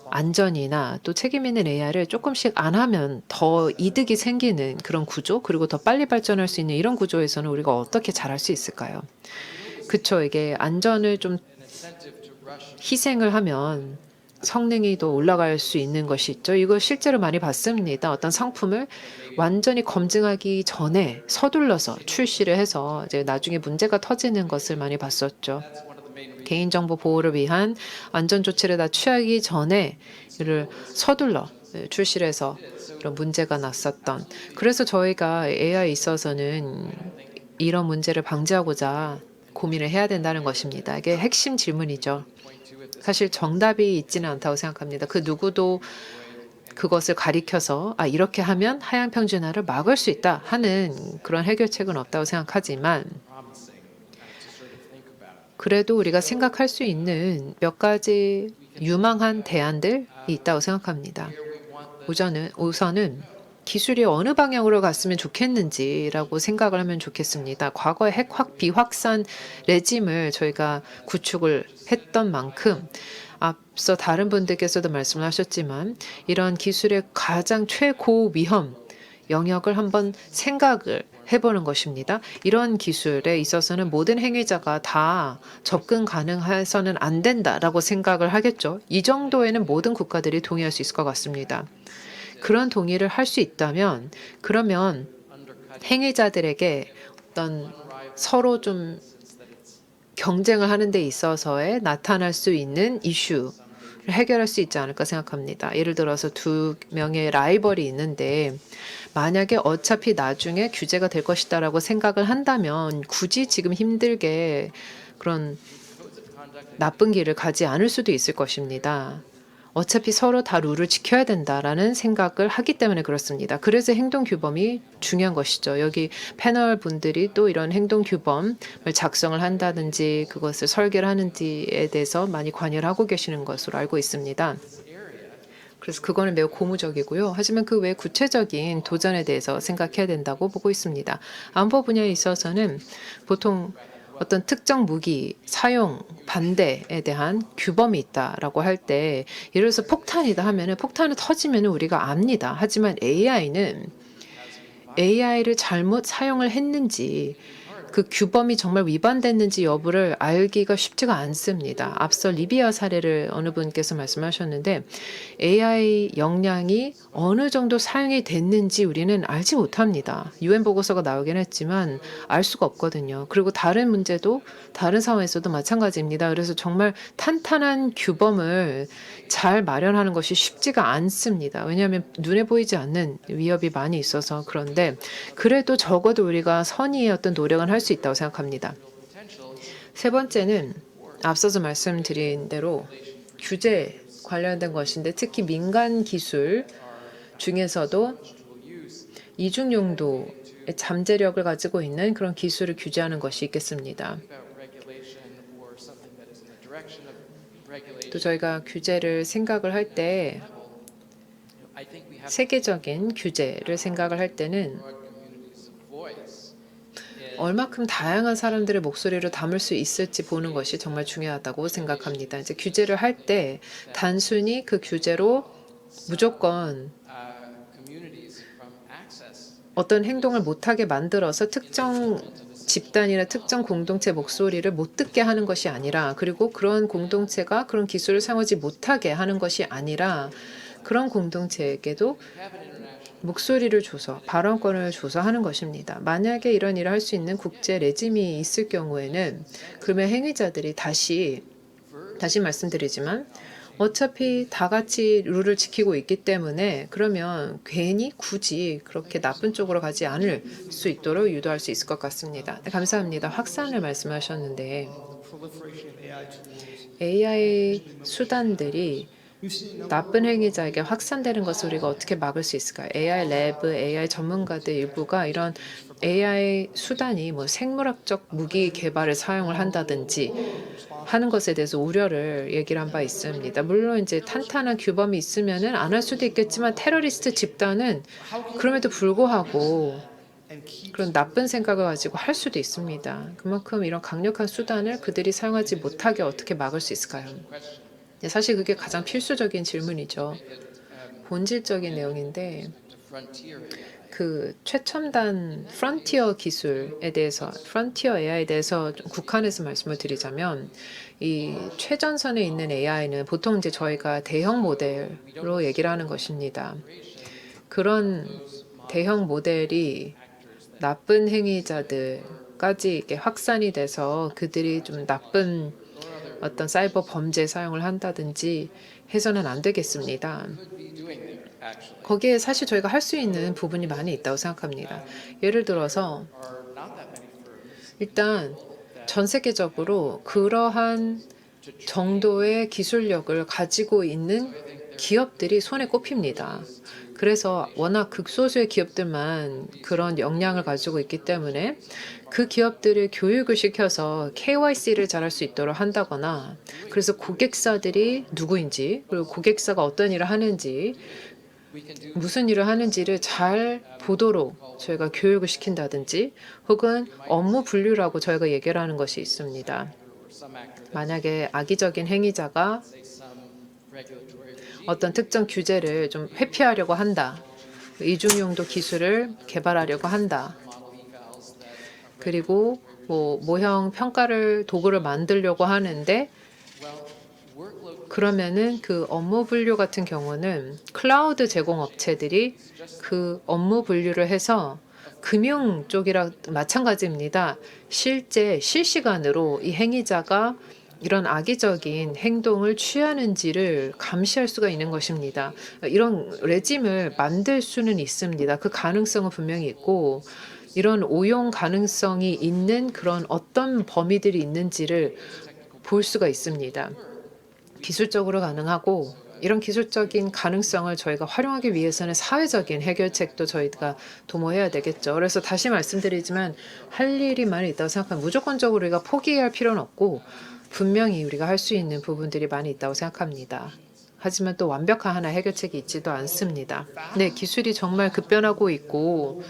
안전이나 또 책임 있는 AI를 조금씩 안 하면 더 이득이 생기는 그런 구조 그리고 더 빨리 발전할 수 있는 이런 구조에서는 우리가 어떻게 잘할 수 있을까요? 그쵸, 이게 안전을 좀 희생을 하면 성능이 더 올라갈 수 있는 것이 있죠. 이거 실제로 많이 봤습니다. 어떤 상품을 완전히 검증하기 전에 서둘러서 출시를 해서 이제 나중에 문제가 터지는 것을 많이 봤었죠. 개인정보 보호를 위한 안전 조치를 다 취하기 전에 이를 서둘러 출시를 해서 이런 문제가 났었던. 그래서 저희가 AI에 있어서는 이런 문제를 방지하고자 고민을 해야 된다는 것입니다. 이게 핵심 질문이죠. 사실 정답이 있지는 않다고 생각합니다. 그 누구도 그것을 가리켜서 이렇게 하면 하향 평준화를 막을 수 있다 하는 그런 해결책은 없다고 생각하지만 그래도 우리가 생각할 수 있는 몇 가지 유망한 대안들이 있다고 생각합니다. 우선은 기술이 어느 방향으로 갔으면 좋겠는지라고 생각을 하면 좋겠습니다. 과거의 핵 비확산 레짐을 저희가 구축을 했던 만큼 앞서 다른 분들께서도 말씀을 하셨지만 이런 기술의 가장 최고 위험 영역을 한번 생각을 해보는 것입니다. 이런 기술에 있어서는 모든 행위자가 다 접근 가능해서는 안 된다라고 생각을 하겠죠. 이 정도에는 모든 국가들이 동의할 수 있을 것 같습니다. 그런 동의를 할 수 있다면 그러면 행위자들에게 어떤 서로 좀 경쟁을 하는 데 있어서의 나타날 수 있는 이슈를 해결할 수 있지 않을까 생각합니다. 예를 들어서 두 명의 라이벌이 있는데 만약에 어차피 나중에 규제가 될 것이다라고 생각을 한다면 굳이 지금 힘들게 그런 나쁜 길을 가지 않을 수도 있을 것입니다. 어차피 서로 다 룰을 지켜야 된다라는 생각을 하기 때문에 그렇습니다. 그래서 행동 규범이 중요한 것이죠. 여기 패널 분들이 또 이런 행동 규범을 작성을 한다든지 그것을 설계를 하는지에 대해서 많이 관여를 하고 계시는 것으로 알고 있습니다. 그래서 그거는 매우 고무적이고요. 하지만 그 외 구체적인 도전에 대해서 생각해야 된다고 보고 있습니다. 안보 분야에 있어서는 보통 어떤 특정 무기 사용 반대에 대한 규범이 있다라고 할 때 예를 들어서 폭탄이다 하면은 폭탄이 터지면은 우리가 압니다. 하지만 AI는 AI를 잘못 사용을 했는지 그 규범이 정말 위반됐는지 여부를 알기가 쉽지가 않습니다. 앞서 리비아 사례를 어느 분께서 말씀하셨는데 AI 역량이 어느 정도 사용이 됐는지 우리는 알지 못합니다. UN 보고서가 나오긴 했지만 알 수가 없거든요. 그리고 다른 문제도 다른 상황에서도 마찬가지입니다. 그래서 정말 탄탄한 규범을 잘 마련하는 것이 쉽지가 않습니다. 왜냐하면 눈에 보이지 않는 위협이 많이 있어서. 그런데 그래도 적어도 우리가 선의의 어떤 노력은 할 수 있다고 생각합니다. 세 번째는 앞서서 말씀드린 대로 규제 관련된 것인데 특히 민간 기술 중에서도 이중 용도의 잠재력을 가지고 있는 그런 기술을 규제하는 것이 있겠습니다. 또 저희가 규제를 생각을 할 때 세계적인 규제를 생각을 할 때는 얼마큼 다양한 사람들의 목소리를 담을 수 있을지 보는 것이 정말 중요하다고 생각합니다. 이제 규제를 할 때 단순히 그 규제로 무조건 어떤 행동을 못하게 만들어서 특정 집단이나 특정 공동체 목소리를 못 듣게 하는 것이 아니라 그리고 그런 공동체가 그런 기술을 사용하지 못하게 하는 것이 아니라 그런 공동체에게도 목소리를 줘서 발언권을 줘서 하는 것입니다. 만약에 이런 일을 할 수 있는 국제 레짐이 있을 경우에는 그러면 행위자들이 다시 말씀드리지만 어차피 다 같이 룰을 지키고 있기 때문에 그러면 괜히 굳이 그렇게 나쁜 쪽으로 가지 않을 수 있도록 유도할 수 있을 것 같습니다. 네, 감사합니다. 확산을 말씀하셨는데 AI 수단들이 나쁜 행위자에게 확산되는 것을 우리가 어떻게 막을 수 있을까요? AI 랩, AI 전문가들 일부가 이런 AI 수단이 뭐 생물학적 무기 개발에 사용을 한다든지 하는 것에 대해서 우려를 얘기를 한 바 있습니다. 물론 이제 탄탄한 규범이 있으면은 안 할 수도 있겠지만 테러리스트 집단은 그럼에도 불구하고 그런 나쁜 생각을 가지고 할 수도 있습니다. 그만큼 이런 강력한 수단을 그들이 사용하지 못하게 어떻게 막을 수 있을까요? 사실 그게 가장 필수적인 질문이죠. 본질적인 내용인데 그 최첨단 프론티어 기술에 대해서 프론티어 AI에 대해서 좀 국한해서 말씀을 드리자면 이 최전선에 있는 AI는 보통 이제 저희가 대형 모델로 얘기를 하는 것입니다. 그런 대형 모델이 나쁜 행위자들까지 이렇게 확산이 돼서 그들이 좀 나쁜 어떤 사이버 범죄 사용을 한다든지 해서는 안 되겠습니다. 거기에 사실 저희가 할 수 있는 부분이 많이 있다고 생각합니다. 예를 들어서 일단 전 세계적으로 그러한 정도의 기술력을 가지고 있는 기업들이 손에 꼽힙니다. 그래서 워낙 극소수의 기업들만 그런 역량을 가지고 있기 때문에 그 기업들을 교육을 시켜서 KYC를 잘할 수 있도록 한다거나 그래서 고객사들이 누구인지 그리고 고객사가 어떤 일을 하는지 무슨 일을 하는지를 잘 보도록 저희가 교육을 시킨다든지 혹은 업무 분류라고 저희가 얘기를 하는 것이 있습니다. 만약에 악의적인 행위자가 어떤 특정 규제를 좀 회피하려고 한다. 이중용도 기술을 개발하려고 한다. 그리고 뭐 모형 평가를 도구를 만들려고 하는데 그러면은 그 업무 분류 같은 경우는 클라우드 제공 업체들이 그 업무 분류를 해서 금융 쪽이랑 마찬가지입니다. 실제 실시간으로 이 행위자가 이런 악의적인 행동을 취하는지를 감시할 수가 있는 것입니다. 이런 레짐을 만들 수는 있습니다. 그 가능성은 분명히 있고 이런 오용 가능성이 있는 그런 어떤 범위들이 있는지를 볼 수가 있습니다. 기술적으로 가능하고 이런 기술적인 가능성을 저희가 활용하기 위해서는 사회적인 해결책도 저희가 도모해야 되겠죠. 그래서 다시 말씀드리지만 할 일이 많이 있다고 생각하면 무조건적으로 우리가 포기할 필요는 없고 분명히 우리가 할 수 있는 부분들이 많이 있다고 생각합니다. 하지만 또 완벽한 하나 해결책이 있지도 않습니다. 네, 기술이 정말 급변하고 있고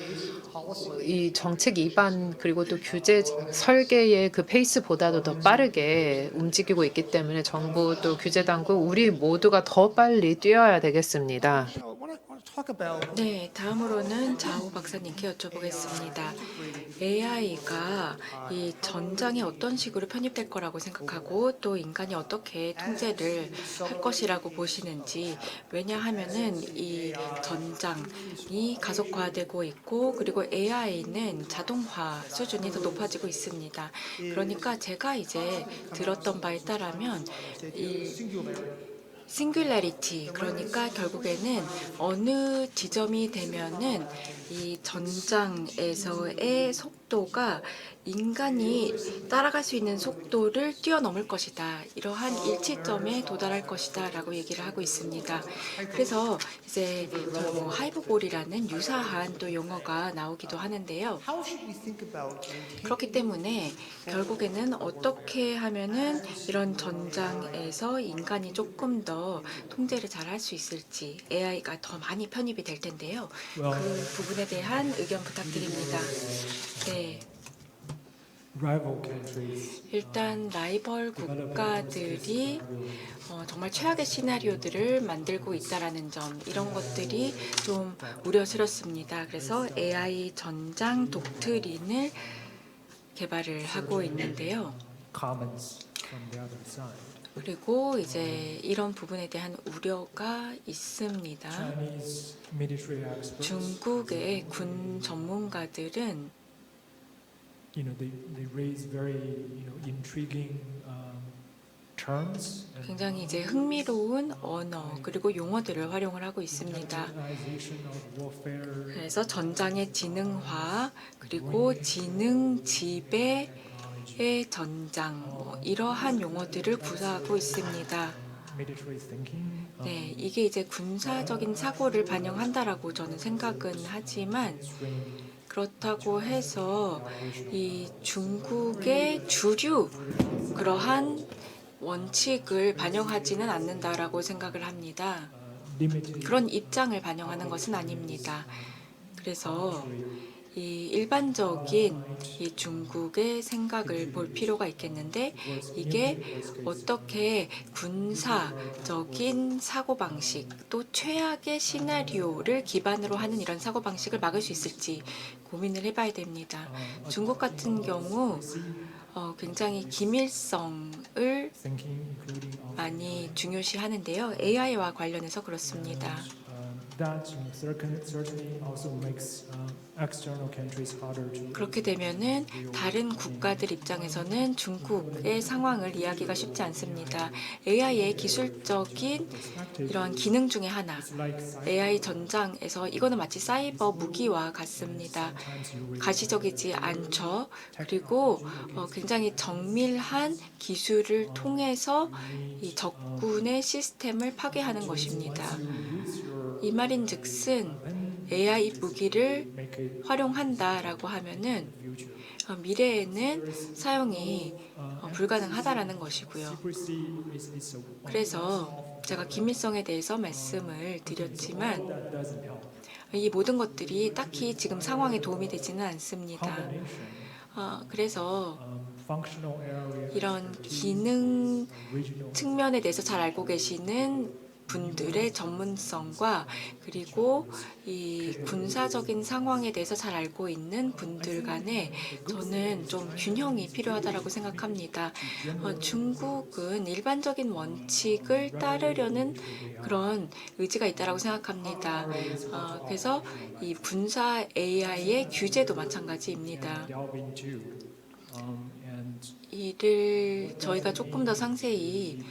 이 정책 입안 그리고 또 규제 설계의 그 페이스보다도 더 빠르게 움직이고 있기 때문에 정부 또 규제 당국 우리 모두가 더 빨리 뛰어야 되겠습니다. What I want to talk about 네, 다음으로는 자오 박사님께 여쭤보겠습니다. AI가 이 전장에 어떤 식으로 편입될 거라고 생각하고 또 인간이 어떻게 통제를 할 것이라고 보시는지. 왜냐하면은 이 전장이 가속화되고 있고 그리고 AI는 자동화 수준이 더 높아지고 있습니다. 그러니까 제가 이제 들었던 바에 따르면 이 싱귤레리티, 그러니까 결국에는 어느 지점이 되면은 이 전장에서의 속도가 인간이 따라갈 수 있는 속도를 뛰어넘을 것이다. 이러한 일치점에 도달할 것이다 라고 얘기를 하고 있습니다. 그래서 이제 뭐 하이브볼이라는 유사한 또 용어가 나오기도 하는데요. how should we think about 그렇기 때문에 결국에는 어떻게 하면은 이런 전장에서 인간이 조금 더 통제를 잘 할 수 있을지, AI가 더 많이 편입이 될 텐데요. 그 부분에 대한 의견 부탁드립니다. 네. rival countries 일단 라이벌 국가들이 정말 최악의 시나리오들을 만들고 있다라는 점, 이런 것들이 좀 우려스럽습니다. 그래서 AI 전장 독트린을 개발을 하고 있는데요. comments from the other side. 그리고 이제 이런 부분에 대한 우려가 있습니다. Chinese military experts, 중국의 군 전문가들은 they raise very, intriguing terms. and 굉장히 이제 흥미로운 언어 그리고 용어들을 활용을 하고 있습니다. mechanization of warfare, 그래서 전장의 지능화 그리고 지능 지배의 전장, 뭐 이러한 용어들을 구사하고 있습니다. military thinking. 네, 이게 이제 군사적인 사고를 반영한다라고 저는 생각은 하지만 그렇다고 해서 이 중국의 주류 그러한 원칙을 반영하지는 않는다라고 생각을 합니다. limited 그런 입장을 반영하는 것은 아닙니다. 그래서 이 일반적인 이 중국의 생각을 볼 필요가 있겠는데, 이게 어떻게 군사적인 사고방식 또 최악의 시나리오를 기반으로 하는 이런 사고방식을 막을 수 있을지 고민을 해봐야 됩니다. 중국 같은 경우 굉장히 기밀성을 thinking, including of 많이 중요시하는데요. AI와 관련해서 그렇습니다. that certainly also makes external countries harder to. 그렇게 되면은 다른 국가들 입장에서는 중국의 상황을 이해하기가 쉽지 않습니다. AI의 기술적인 이러한 기능 중에 하나, AI 전장에서 이거는 마치 사이버 무기와 같습니다. 가시적이지 않죠. 그리고 굉장히 정밀한 기술을 통해서 이 적군의 시스템을 파괴하는 것입니다. 이 말인즉슨 AI 무기를 활용한다라고 하면은 미래에는 사용이 불가능하다라는 것이고요. 그래서 제가 기밀성에 대해서 말씀을 드렸지만 이 모든 것들이 딱히 지금 상황에 도움이 되지는 않습니다. 그래서 이런 기능 측면에 대해서 잘 알고 계시는 분들의 전문성과 그리고 이 군사적인 상황에 대해서 잘 알고 있는 분들 간에 저는 좀 균형이 필요하다고 생각합니다. 중국은 일반적인 원칙을 따르려는 그런 의지가 있다고 생각합니다. 그래서 이 군사 AI의 규제도 마찬가지입니다. 이를 저희가 조금 더 상세히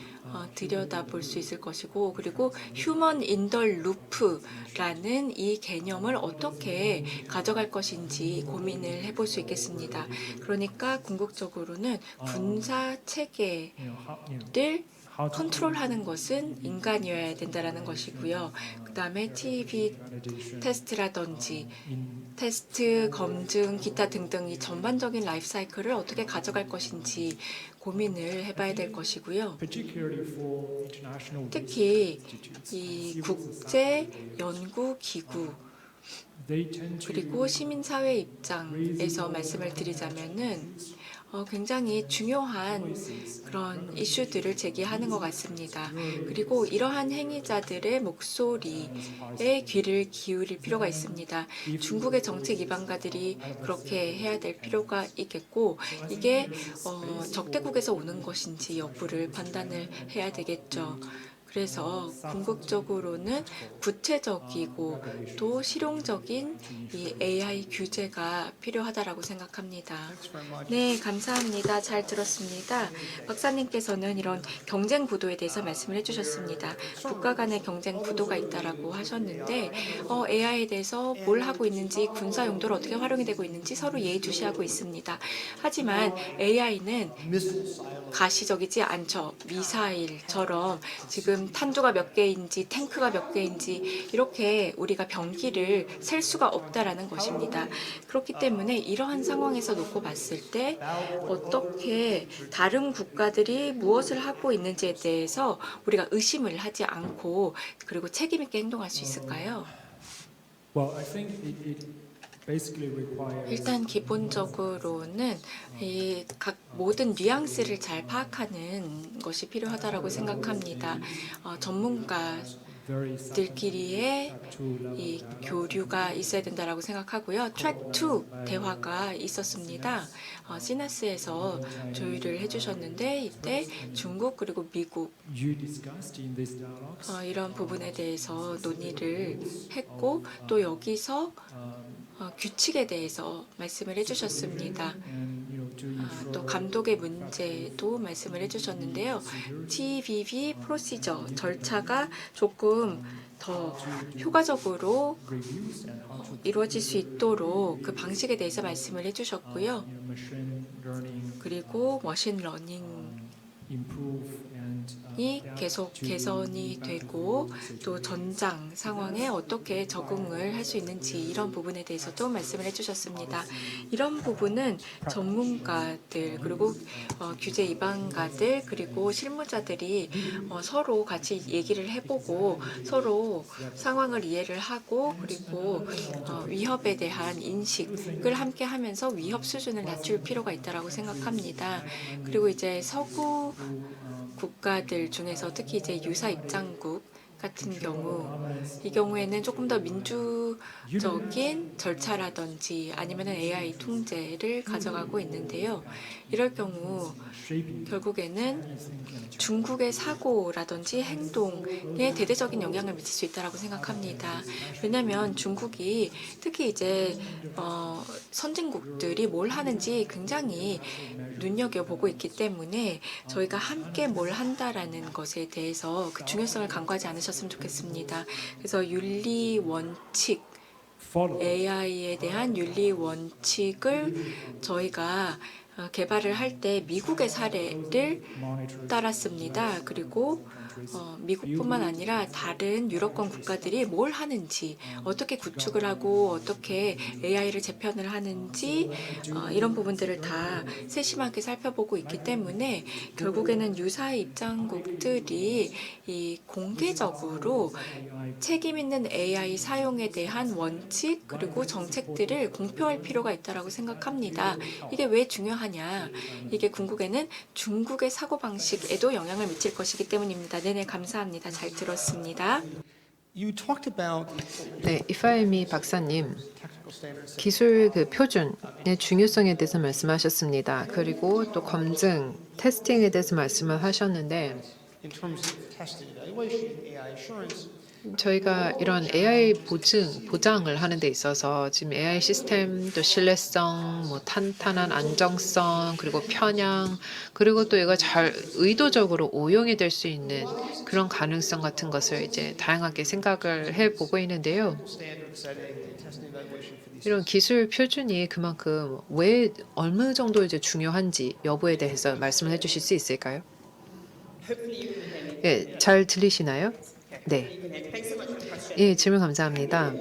들여다볼 수 있을 것이고, 그리고 휴먼 인더 루프라는 이 개념을 어떻게 가져갈 것인지 고민을 해볼 수 있겠습니다. 그러니까 궁극적으로는 군사 체계를 how to 컨트롤하는 것은 인간이어야 된다라는 것이고요. 그 다음에 TV 테스트라든지 테스트, 검증, 기타 등등 이 전반적인 라이프 사이클을 어떻게 가져갈 것인지 고민을 해봐야 될 것이고요. particularly for international 특히 이 국제 연구 기구 they tend to 그리고 시민사회 입장에서 말씀을 드리자면은 굉장히 중요한 그런 이슈들을 제기하는 것 같습니다. 그리고 이러한 행위자들의 목소리에 귀를 기울일 필요가 있습니다. 중국의 정책 이방가들이 그렇게 해야 될 필요가 있겠고 이게 적대국에서 오는 것인지 여부를 판단을 해야 되겠죠. 그래서 궁극적으로는 구체적이고 또 실용적인 이 AI 규제가 필요하다라고 생각합니다. 네, 감사합니다. 잘 들었습니다. 박사님께서는 이런 경쟁 구도에 대해서 말씀을 해주셨습니다. 국가 간의 경쟁 구도가 있다라고 하셨는데 AI에 대해서 뭘 하고 있는지 군사 용도로 어떻게 활용이 되고 있는지 서로 예의주시하고 있습니다. 하지만 AI는 가시적이지 않죠. 미사일처럼 지금 탄두가 몇 개인지 탱크가 몇 개인지 이렇게 우리가 병기를 셀 수가 없다라는 것입니다. 그렇기 때문에 이러한 상황에서 놓고 봤을 때 어떻게 다른 국가들이 무엇을 하고 있는지에 대해서 우리가 의심을 하지 않고 그리고 책임 있게 행동할 수 있을까요? well, I think it basically requires 일단 기본적으로는 이 각 모든 뉘앙스를 잘 파악하는 것이 필요하다라고 생각합니다. 전문가들끼리의 이 교류가 있어야 된다라고 생각하고요. 트랙 2 대화가 있었습니다. 시나스에서 조율을 해주셨는데 이때 중국 그리고 미국 you discussed in these dialogues 이런 부분에 대해서 논의를 했고 또 여기서 규칙에 대해서 말씀을 해주셨습니다. and 또 감독의 문제도 말씀을 해주셨는데요. TVB 프로시저 절차가 조금 더 효과적으로 reviews and how to 이루어질 수 있도록 그 방식에 대해서 말씀을 해주셨고요. machine learning 그리고 머신러닝 improve and 이 계속 개선이 되고 또 전장 상황에 어떻게 적응을 할 수 있는지 이런 부분에 대해서도 말씀을 해주셨습니다. 이런 부분은 전문가들 그리고 규제 위반가들 그리고 실무자들이 서로 같이 얘기를 해보고 서로 상황을 이해를 하고 그리고 위협에 대한 인식을 함께 하면서 위협 수준을 낮출 필요가 있다고 생각합니다. 그리고 이제 서구 국가들 중에서 특히 이제 유사 입장국 같은 경우 이 경우에는 조금 더 민주적인 절차라든지 아니면 AI 통제를 가져가고 있는데요. 이럴 경우 결국에는 중국의 사고라든지 행동에 대대적인 영향을 미칠 수 있다고 생각합니다. 왜냐하면 중국이 특히 이제 선진국들이 뭘 하는지 굉장히 눈여겨보고 있기 때문에 저희가 함께 뭘 한다라는 것에 대해서 그 중요성을 간과하지 않으셨으면 좋겠습니다. 그래서 윤리 원칙 follow AI에 대한 윤리 원칙을 저희가 개발을 할 때 미국의 사례를 monitor 따랐습니다. 그리고 미국뿐만 아니라 다른 유럽권 국가들이 뭘 하는지 어떻게 구축을 하고 어떻게 AI를 재편을 하는지 이런 부분들을 다 세심하게 살펴보고 있기 때문에 결국에는 유사 입장국들이 이 공개적으로 책임 있는 AI 사용에 대한 원칙 그리고 정책들을 공표할 필요가 있다고 생각합니다. 이게 왜 중요하냐? 이게 궁극에는 중국의 사고방식에도 영향을 미칠 것이기 때문입니다. 네네, 감사합니다. 잘 들었습니다. You talked about 네, 이파이미 박사님, technical standards 기술 그 표준의 중요성에 대해서 말씀하셨습니다. 그리고 또 검증, 테스팅에 대해서 말씀을 하셨는데 in terms of testing, evaluation, AI assurance. 저희가 이런 AI 보장을 하는 데 있어서 지금 AI 시스템 또 신뢰성, 뭐 탄탄한 안정성, 그리고 편향, 그리고 또 이거 잘 의도적으로 오용이 될 수 있는 그런 가능성 같은 것을 이제 다양하게 생각을 해보고 있는데요. Standard setting and testing evaluation for these. 이런 기술 표준이 그만큼 왜 어느 정도 이제 중요한지 여부에 대해서 말씀을 해주실 수 있을까요? 예, 잘 들리시나요? 네. 예, 질문 감사합니다.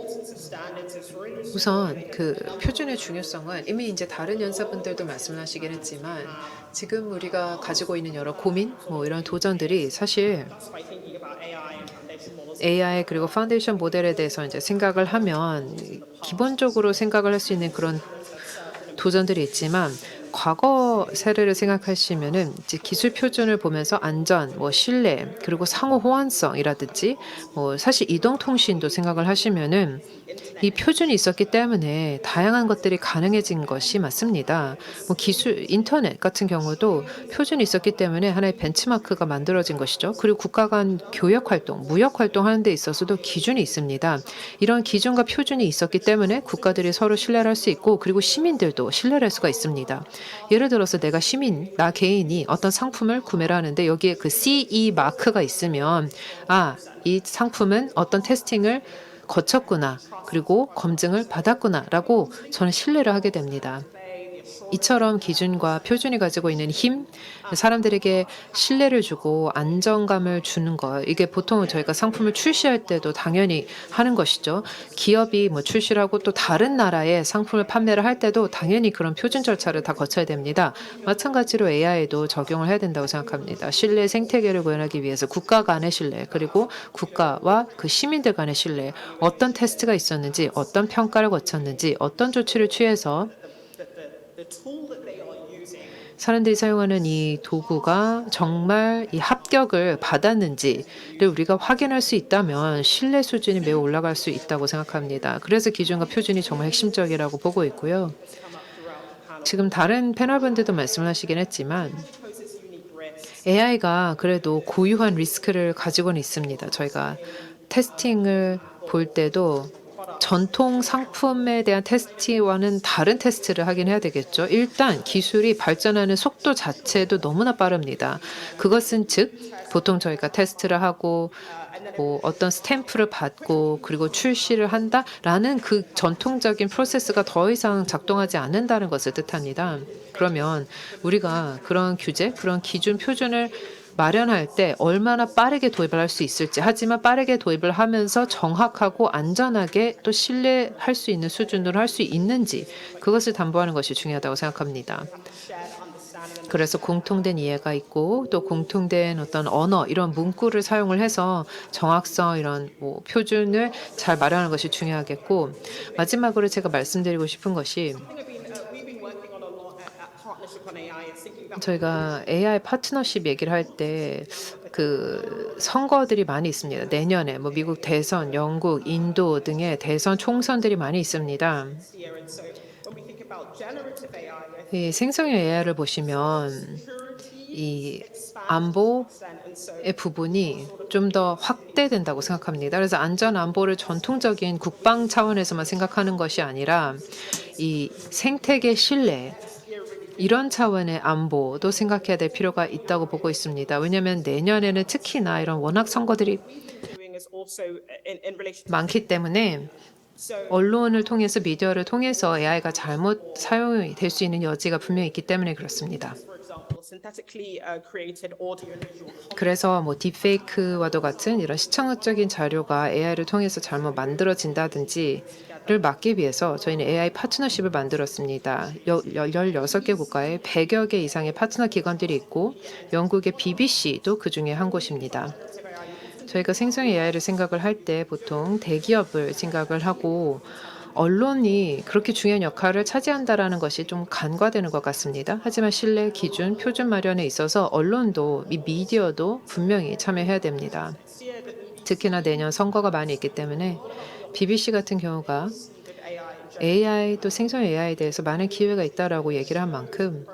우선 그 표준의 중요성은 이미 이제 다른 연사분들도 말씀하시긴 했지만 지금 우리가 가지고 있는 여러 고민, 뭐 이런 도전들이 사실 AI 그리고 파운데이션 모델에 대해서 이제 생각을 하면 기본적으로 생각을 할 수 있는 그런 도전들이 있지만 과거 사례를 생각하시면은 이제 기술 표준을 보면서 안전, 뭐 신뢰, 그리고 상호 호환성이라든지 뭐 사실 이동 통신도 생각을 하시면은 이 표준이 있었기 때문에 다양한 것들이 가능해진 것이 맞습니다. 뭐 기술, 인터넷 같은 경우도 표준이 있었기 때문에 하나의 벤치마크가 만들어진 것이죠. 그리고 국가 간 교역 활동, 무역 활동하는 데 있어서도 기준이 있습니다. 이런 기준과 표준이 있었기 때문에 국가들이 서로 신뢰를 할 수 있고 그리고 시민들도 신뢰를 할 수가 있습니다. 예를 들어서 내가 시민, 나 개인이 어떤 상품을 구매를 하는데 여기에 그 CE 마크가 있으면 아, 이 상품은 어떤 테스팅을 거쳤구나. 그리고 검증을 받았구나라고 저는 신뢰를 하게 됩니다. 이처럼 기준과 표준이 가지고 있는 힘, 사람들에게 신뢰를 주고 안정감을 주는 것, 이게 보통 저희가 상품을 출시할 때도 당연히 하는 것이죠. 기업이 뭐 출시를 하고 또 다른 나라에 상품을 판매를 할 때도 당연히 그런 표준 절차를 다 거쳐야 됩니다. 마찬가지로 AI에도 적용을 해야 된다고 생각합니다. 신뢰 생태계를 구현하기 위해서 국가 간의 신뢰, 그리고 국가와 그 시민들 간의 신뢰, 어떤 테스트가 있었는지, 어떤 평가를 거쳤는지, 어떤 조치를 취해서 사람들이 사용하는 이 도구가 정말 이 합격을 받았는지를 우리가 확인할 수 있다면 신뢰 수준이 매우 올라갈 수 있다고 생각합니다. 그래서 기준과 표준이 정말 핵심적이라고 보고 있고요. 지금 다른 패널분들도 말씀을 하시긴 했지만 AI가 그래도 고유한 리스크를 가지고는 있습니다. 저희가 테스팅을 볼 때도 전통 상품에 대한 테스트와는 다른 테스트를 하긴 해야 되겠죠. 일단 기술이 발전하는 속도 자체도 너무나 빠릅니다. 그것은 즉 보통 저희가 테스트를 하고 뭐 어떤 스탬프를 받고 그리고 출시를 한다라는 그 전통적인 프로세스가 더 이상 작동하지 않는다는 것을 뜻합니다. 그러면 우리가 그런 규제, 그런 기준 표준을 마련할 때 얼마나 빠르게 도입을 할 수 있을지, 하지만 빠르게 도입을 하면서 정확하고 안전하게 또 신뢰할 수 있는 수준으로 할 수 있는지 그것을 담보하는 것이 중요하다고 생각합니다. 그래서 공통된 이해가 있고 또 공통된 어떤 언어 이런 문구를 사용을 해서 정확성 이런 뭐 표준을 잘 마련하는 것이 중요하겠고 마지막으로 제가 말씀드리고 싶은 것이 저희가 AI 파트너십 얘기를 할 때 그 선거들이 많이 있습니다. 내년에 뭐 미국 대선, 영국, 인도 등의 대선 총선들이 많이 있습니다. 이 생성형 AI를 보시면 이 안보의 부분이 좀 더 확대된다고 생각합니다. 그래서 안전 안보를 전통적인 국방 차원에서만 생각하는 것이 아니라 이 생태계 신뢰 이런 차원의 안보도 생각해야 될 필요가 있다고 보고 있습니다. 왜냐하면 내년에는 특히나 이런 워낙 선거들이 많기 때문에 언론을 통해서 미디어를 통해서 AI가 잘못 사용이 될 수 있는 여지가 분명히 있기 때문에 그렇습니다. 그래서 뭐 딥페이크와도 같은 이런 시청학적인 자료가 AI를 통해서 잘못 만들어진다든지를 막기 위해서 저희는 AI 파트너십을 만들었습니다. 16개 국가에 100여 개 이상의 파트너 기관들이 있고 영국의 BBC도 그중에 한 곳입니다. 저희가 생성 AI를 생각을 할 때 보통 대기업을 생각을 하고 언론이 그렇게 중요한 역할을 차지한다라는 것이 좀 간과되는 것 같습니다. 하지만 신뢰, 기준, 표준 마련에 있어서 언론도 미디어도 분명히 참여해야 됩니다. 특히나 내년 선거가 많이 있기 때문에 BBC 같은 경우가 AI 또 생성 AI에 대해서 많은 기회가 있다라고 얘기를 한 만큼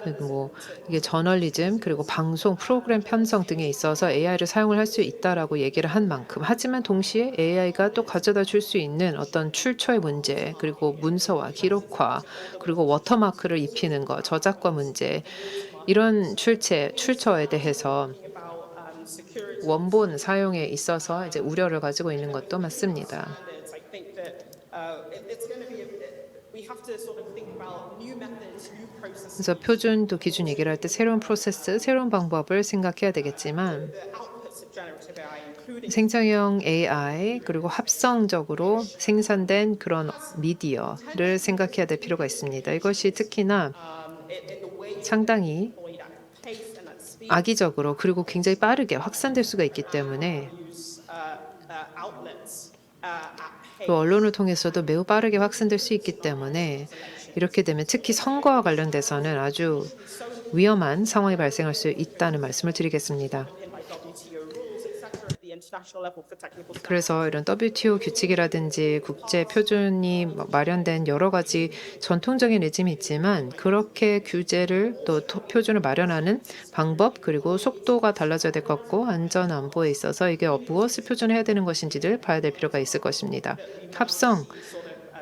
그리고 뭐 이게 저널리즘 그리고 방송 프로그램 편성 등에 있어서 AI를 사용을 할 수 있다라고 얘기를 한 만큼 하지만 동시에 AI가 또 가져다 줄 수 있는 어떤 출처의 문제 그리고 문서화, 기록화 그리고 워터마크를 입히는 것, 저작권 문제 이런 출처에 대해서 원본 사용에 있어서 이제 우려를 가지고 있는 것도 맞습니다. we have to sort of think about new methods, new processes. 그래서 표준도 기준 얘기를 할 때 새로운 프로세스, 새로운 방법을 생각해야 되겠지만 The outputs of generative AI, including 생성형 AI 그리고 합성적으로 생산된 그런 미디어를 생각해야 될 필요가 있습니다. 이것이 특히나 in the way 상당히 deployed at pace and at speed. 악의적으로 그리고 굉장히 빠르게 확산될 수가 있기 때문에 Use outlets at pace. 그 언론을 통해서도 매우 빠르게 확산될 수 있기 때문에 이렇게 되면 특히 선거와 관련돼서는 아주 위험한 상황이 발생할 수 있다는 말씀을 드리겠습니다. In by WTO rules, etc. at the international level for technical standards. 그래서 이런 WTO 규칙이라든지 국제 표준이 마련된 여러 가지 전통적인 레짐이 있지만 그렇게 규제를 또 표준을 마련하는 방법 그리고 속도가 달라져야 될 것 같고 안전 안보에 있어서 이게 무엇을 표준해야 되는 것인지를 봐야 될 필요가 있을 것입니다. 합성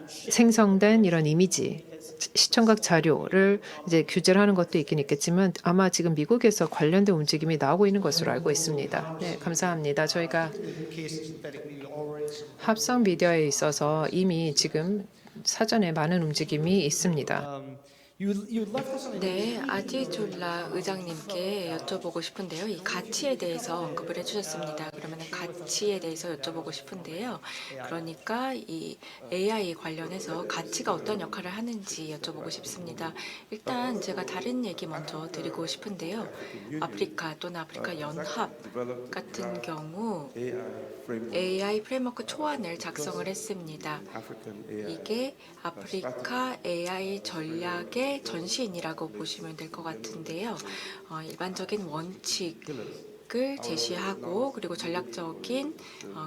생성된 이런 이미지 시청각 자료를 이제 규제를 하는 것도 있긴 있겠지만 아마 지금 미국에서 관련된 움직임이 나오고 있는 것으로 알고 있습니다. 네, 감사합니다. 저희가 UK synthetic media already. 합성 미디어에 있어서 이미 지금 사전에 많은 움직임이 있습니다. You left us on a 네, 아디졸라 의장님께 여쭤보고 싶은데요. 이 가치에 대해서 언급을 해주셨습니다. 그러면 가치에 대해서 여쭤보고 싶은데요. 그러니까 이 AI 관련해서 가치가 어떤 역할을 하는지 여쭤보고 싶습니다. 일단 제가 다른 얘기 먼저 드리고 싶은데요. 아프리카 또는 아프리카 연합 같은 경우 AI 프레임워크 초안을 작성을 했습니다. 이게 아프리카 AI 전략의 전신이라고 보시면 될 것 같은데요. 일반적인 원칙을 제시하고 그리고 전략적인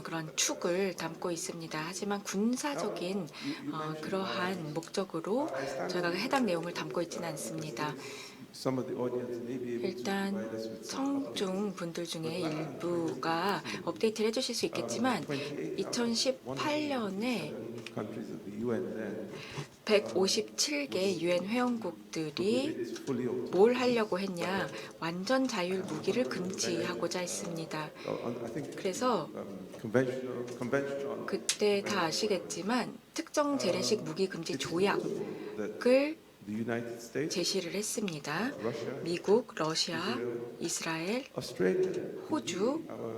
그런 축을 담고 있습니다. 하지만 군사적인 그러한 목적으로 저희가 해당 내용을 담고 있지는 않습니다. 일단 청중 분들 중에 일부가 업데이트를 해주실 수 있겠지만 2018년에 157개 유엔 회원국들이 뭘 하려고 했냐, 완전 자율 무기를 금지하고자 했습니다. 그래서 그때 다 아시겠지만 특정 재래식 무기 금지 조약을 제시를 했습니다. 미국, 러시아, 이스라엘, 호주가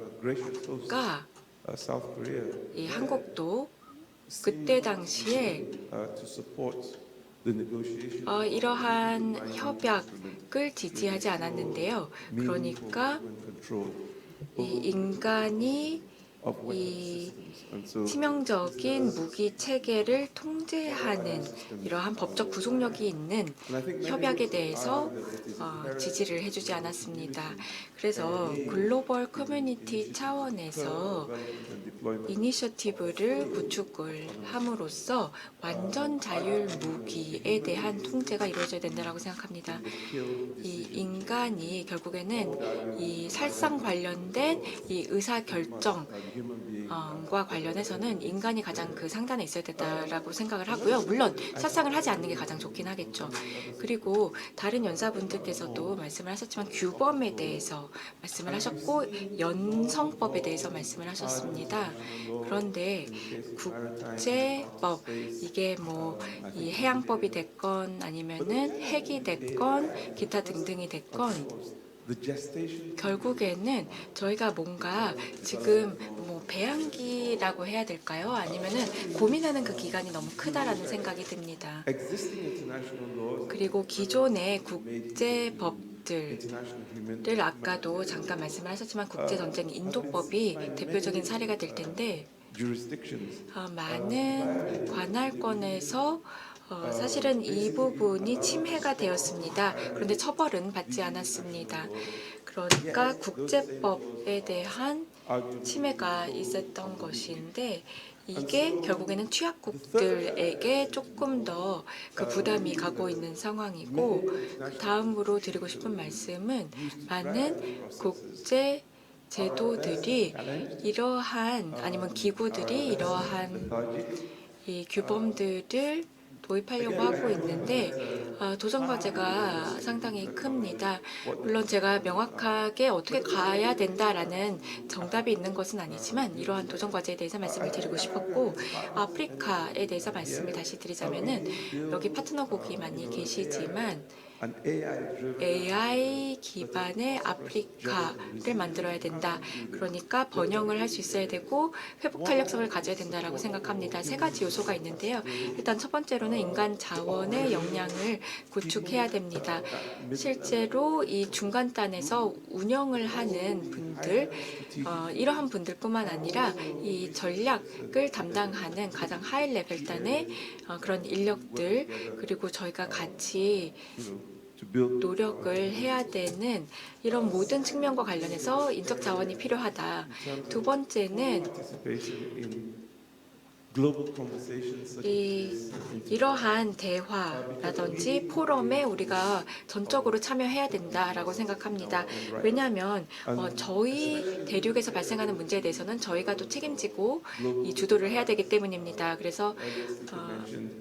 이 한국도 그때 당시에 이러한 협약을 지지하지 않았는데요. 그러니까 이 인간이 이 치명적인 무기 체계를 통제하는 이러한 법적 구속력이 있는 협약에 대해서 지지를 해주지 않았습니다. 그래서 글로벌 커뮤니티 차원에서 이니셔티브를 구축을 함으로써 완전 자율 무기에 대한 통제가 이루어져야 된다고 생각합니다. 이 인간이 결국에는 이 살상 관련된 이 의사 결정과 관련해서는 인간이 가장 그 상단에 있어야 된다라고 생각을 하고요. 물론 살상을 하지 않는 게 가장 좋긴 하겠죠. 그리고 다른 연사분들께서도 말씀을 하셨지만 규범에 대해서 말씀을 하셨고 연성법에 대해서 말씀을 하셨습니다. 그런데 국제법 이게 뭐 이 해양법이 됐건 아니면은 핵이 됐건 기타 등등이 됐건 결국에는 저희가 뭔가 지금 뭐 배양기라고 해야 될까요? 아니면은 고민하는 그 기간이 너무 크다라는 생각이 듭니다. 그리고 기존의 국제법들을 아까도 잠깐 말씀을 하셨지만 국제전쟁 인도법이 대표적인 사례가 될 텐데 많은 관할권에서 사실은 이 부분이 침해가 되었습니다. 그런데 처벌은 받지 않았습니다. 그러니까 국제법에 대한 침해가 있었던 것인데 이게 결국에는 취약국들에게 조금 더 그 부담이 가고 있는 상황이고 다음으로 드리고 싶은 말씀은 많은 국제 제도들이 이러한 아니면 기구들이 이러한 이 규범들을 도입하려고 하고 있는데 도전 과제가 상당히 큽니다. 물론 제가 명확하게 어떻게 가야 된다라는 정답이 있는 것은 아니지만 이러한 도전 과제에 대해서 말씀을 드리고 싶었고 아프리카에 대해서 말씀을 다시 드리자면은 여기 파트너국이 많이 계시지만 AI 기반의 아프리카를 만들어야 된다. 그러니까 번영을 할 수 있어야 되고 회복 탄력성을 가져야 된다라고 생각합니다. 세 가지 요소가 있는데요. 일단 첫 번째로는 인간 자원의 역량을 구축해야 됩니다. 실제로 이 중간단에서 운영을 하는 분들, 이러한 분들뿐만 아니라 이 전략을 담당하는 가장 하이 레벨 단의 그런 인력들, 그리고 저희가 같이 노력을 해야 되는 이런 모든 측면과 관련해서 인적 자원이 필요하다. 두 번째는 이러한 대화라든지 포럼에 우리가 전적으로 참여해야 된다라고 생각합니다. 왜냐하면 저희 대륙에서 발생하는 문제에 대해서는 저희가 또 책임지고 이 주도를 해야 되기 때문입니다. 그래서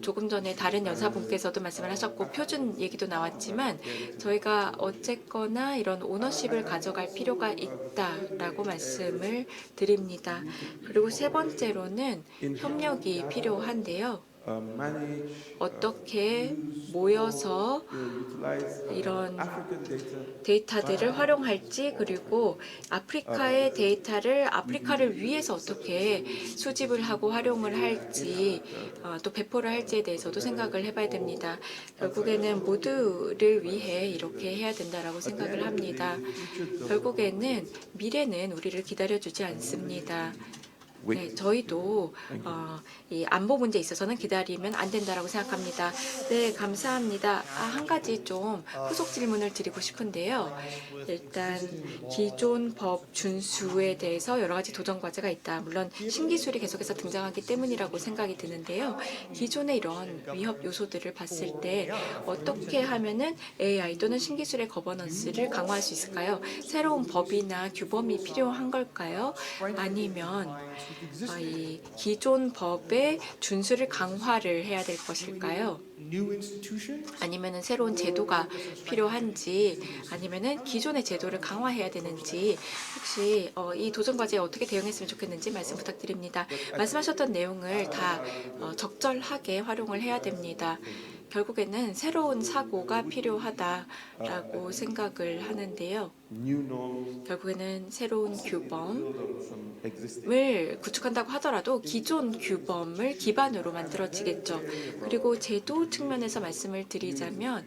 조금 전에 다른 연사분께서도 말씀을 하셨고 표준 얘기도 나왔지만 저희가 어쨌거나 이런 오너십을 가져갈 필요가 있다라고 말씀을 드립니다. 그리고 세 번째로는 협력이 필요한데요. 어떻게 모여서 이런 데이터들을 활용할지, 그리고 아프리카의 데이터를 아프리카를 위해서 어떻게 수집을 하고 활용을 할지, 또 배포를 할지에 대해서도 생각을 해봐야 됩니다. 결국에는 모두를 위해 이렇게 해야 된다라고 생각을 합니다. 결국에는 미래는 우리를 기다려주지 않습니다. 네, 저희도 이 안보 문제에 있어서는 기다리면 안 된다라고 생각합니다. 네, 감사합니다. 한 가지 좀 후속 질문을 드리고 싶은데요. 일단 기존 법 준수에 대해서 여러 가지 도전 과제가 있다. 물론 신기술이 계속해서 등장하기 때문이라고 생각이 드는데요. 기존의 이런 위협 요소들을 봤을 때 어떻게 하면은 AI 또는 신기술의 거버넌스를 강화할 수 있을까요? 새로운 법이나 규범이 필요한 걸까요? 아니면 이 기존 법의 준수를 강화를 해야 될 것일까요? 아니면은 새로운 제도가 필요한지, 아니면은 기존의 제도를 강화해야 되는지, 혹시 이 도전 과제에 어떻게 대응했으면 좋겠는지 말씀 부탁드립니다. 말씀하셨던 내용을 다 적절하게 활용을 해야 됩니다. 결국에는 새로운 사고가 필요하다라고 생각을 하는데요. 결국에는 새로운 규범을 구축한다고 하더라도 기존 규범을 기반으로 만들어지겠죠. 그리고 제도 측면에서 말씀을 드리자면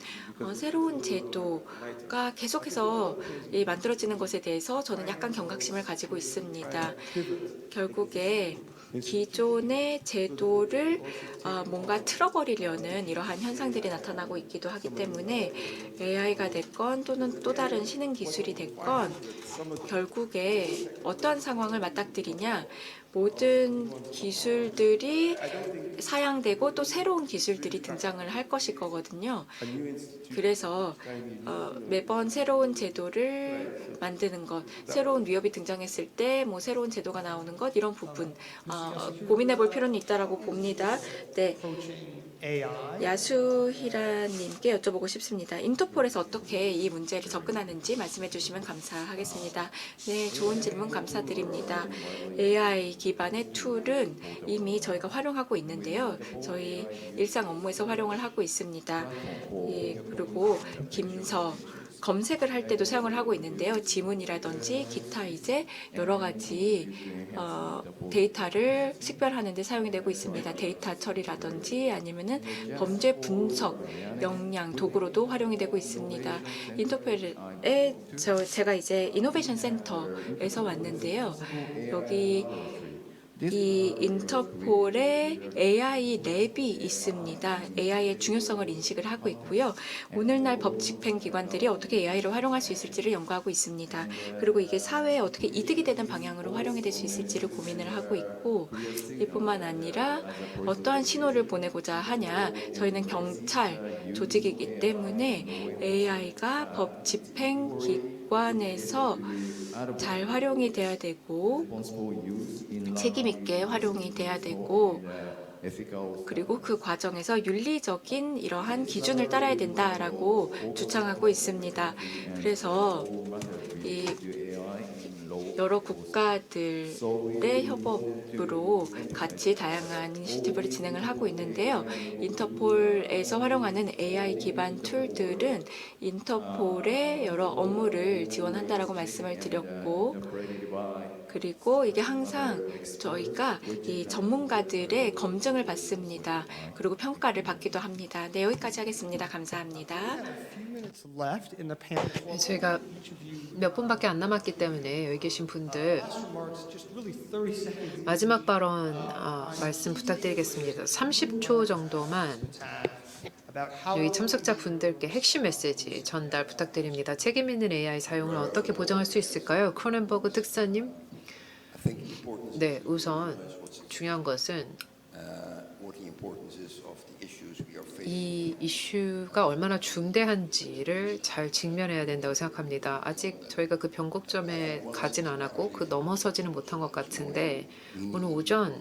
새로운 제도가 계속해서 만들어지는 것에 대해서 저는 약간 경각심을 가지고 있습니다. 결국에 기존의 제도를 뭔가 틀어버리려는 이러한 현상들이 나타나고 있기도 하기 때문에 AI가 됐건 또는 또 다른 신흥 기술이 됐건 결국에 어떠한 상황을 맞닥뜨리냐, 모든 기술들이 사양되고 또 새로운 기술들이 등장을 할 것일 거거든요. 그래서 매번 새로운 제도를 만드는 것, 새로운 위협이 등장했을 때 뭐 새로운 제도가 나오는 것, 이런 부분 고민해 볼 필요는 있다라고 봅니다. 네. 야수히라님께 여쭤보고 싶습니다. 인터폴에서 어떻게 이 문제를 접근하는지 말씀해 주시면 감사하겠습니다. 네, 좋은 질문 감사드립니다. AI 기반의 툴은 이미 저희가 활용하고 있는데요. 저희 일상 업무에서 활용을 하고 있습니다. 그리고 김서 검색을 할 때도 사용을 하고 있는데요. 지문이라든지 기타 이제 여러 가지 데이터를 식별하는 데 사용이 되고 있습니다. 데이터 처리라든지 아니면은 범죄 분석 역량 도구로도 활용이 되고 있습니다. 인터펠에 제가 이제 이노베이션 센터에서 왔는데요. 여기 이 인터폴에 AI 랩이 있습니다. AI의 중요성을 인식을 하고 있고요. 오늘날 법 집행 기관들이 어떻게 AI를 활용할 수 있을지를 연구하고 있습니다. 그리고 이게 사회에 어떻게 이득이 되는 방향으로 활용이 될 수 있을지를 고민을 하고 있고, 이뿐만 아니라 어떠한 신호를 보내고자 하냐, 저희는 경찰 조직이기 때문에 AI가 법 집행 기관에서 잘 활용이 돼야 되고 책임 있게 활용이 돼야 되고 그리고 그 과정에서 윤리적인 이러한 기준을 따라야 된다라고 주장하고 있습니다. 그래서 이 여러 국가들의 협업으로 같이 다양한 이니시티브를 진행을 하고 있는데요. 인터폴에서 활용하는 AI 기반 툴들은 인터폴의 여러 업무를 지원한다라고 말씀을 드렸고, 그리고 이게 항상 저희가 이 전문가들의 검증을 받습니다. 그리고 평가를 받기도 합니다. 네, 여기까지 하겠습니다. 감사합니다. minutes left in the panel. 저희가 몇 분밖에 안 남았기 때문에 여기 계신 분들 Remarks, just really 30 seconds 마지막 발언 말씀 부탁드리겠습니다. 30초 정도만 about how 여기 참석자 분들께 핵심 메시지 전달 부탁드립니다. 책임 있는 AI 사용을 어떻게 보장할 수 있을까요? 크로넨버그 특사님. 네, 우선 중요한 것은 이 이슈가 얼마나 중대한지를 잘 직면해야 된다고 생각합니다. 아직 저희가 그 변곡점에 가진 않았고 그 넘어서지는 못한 것 같은데 오늘 오전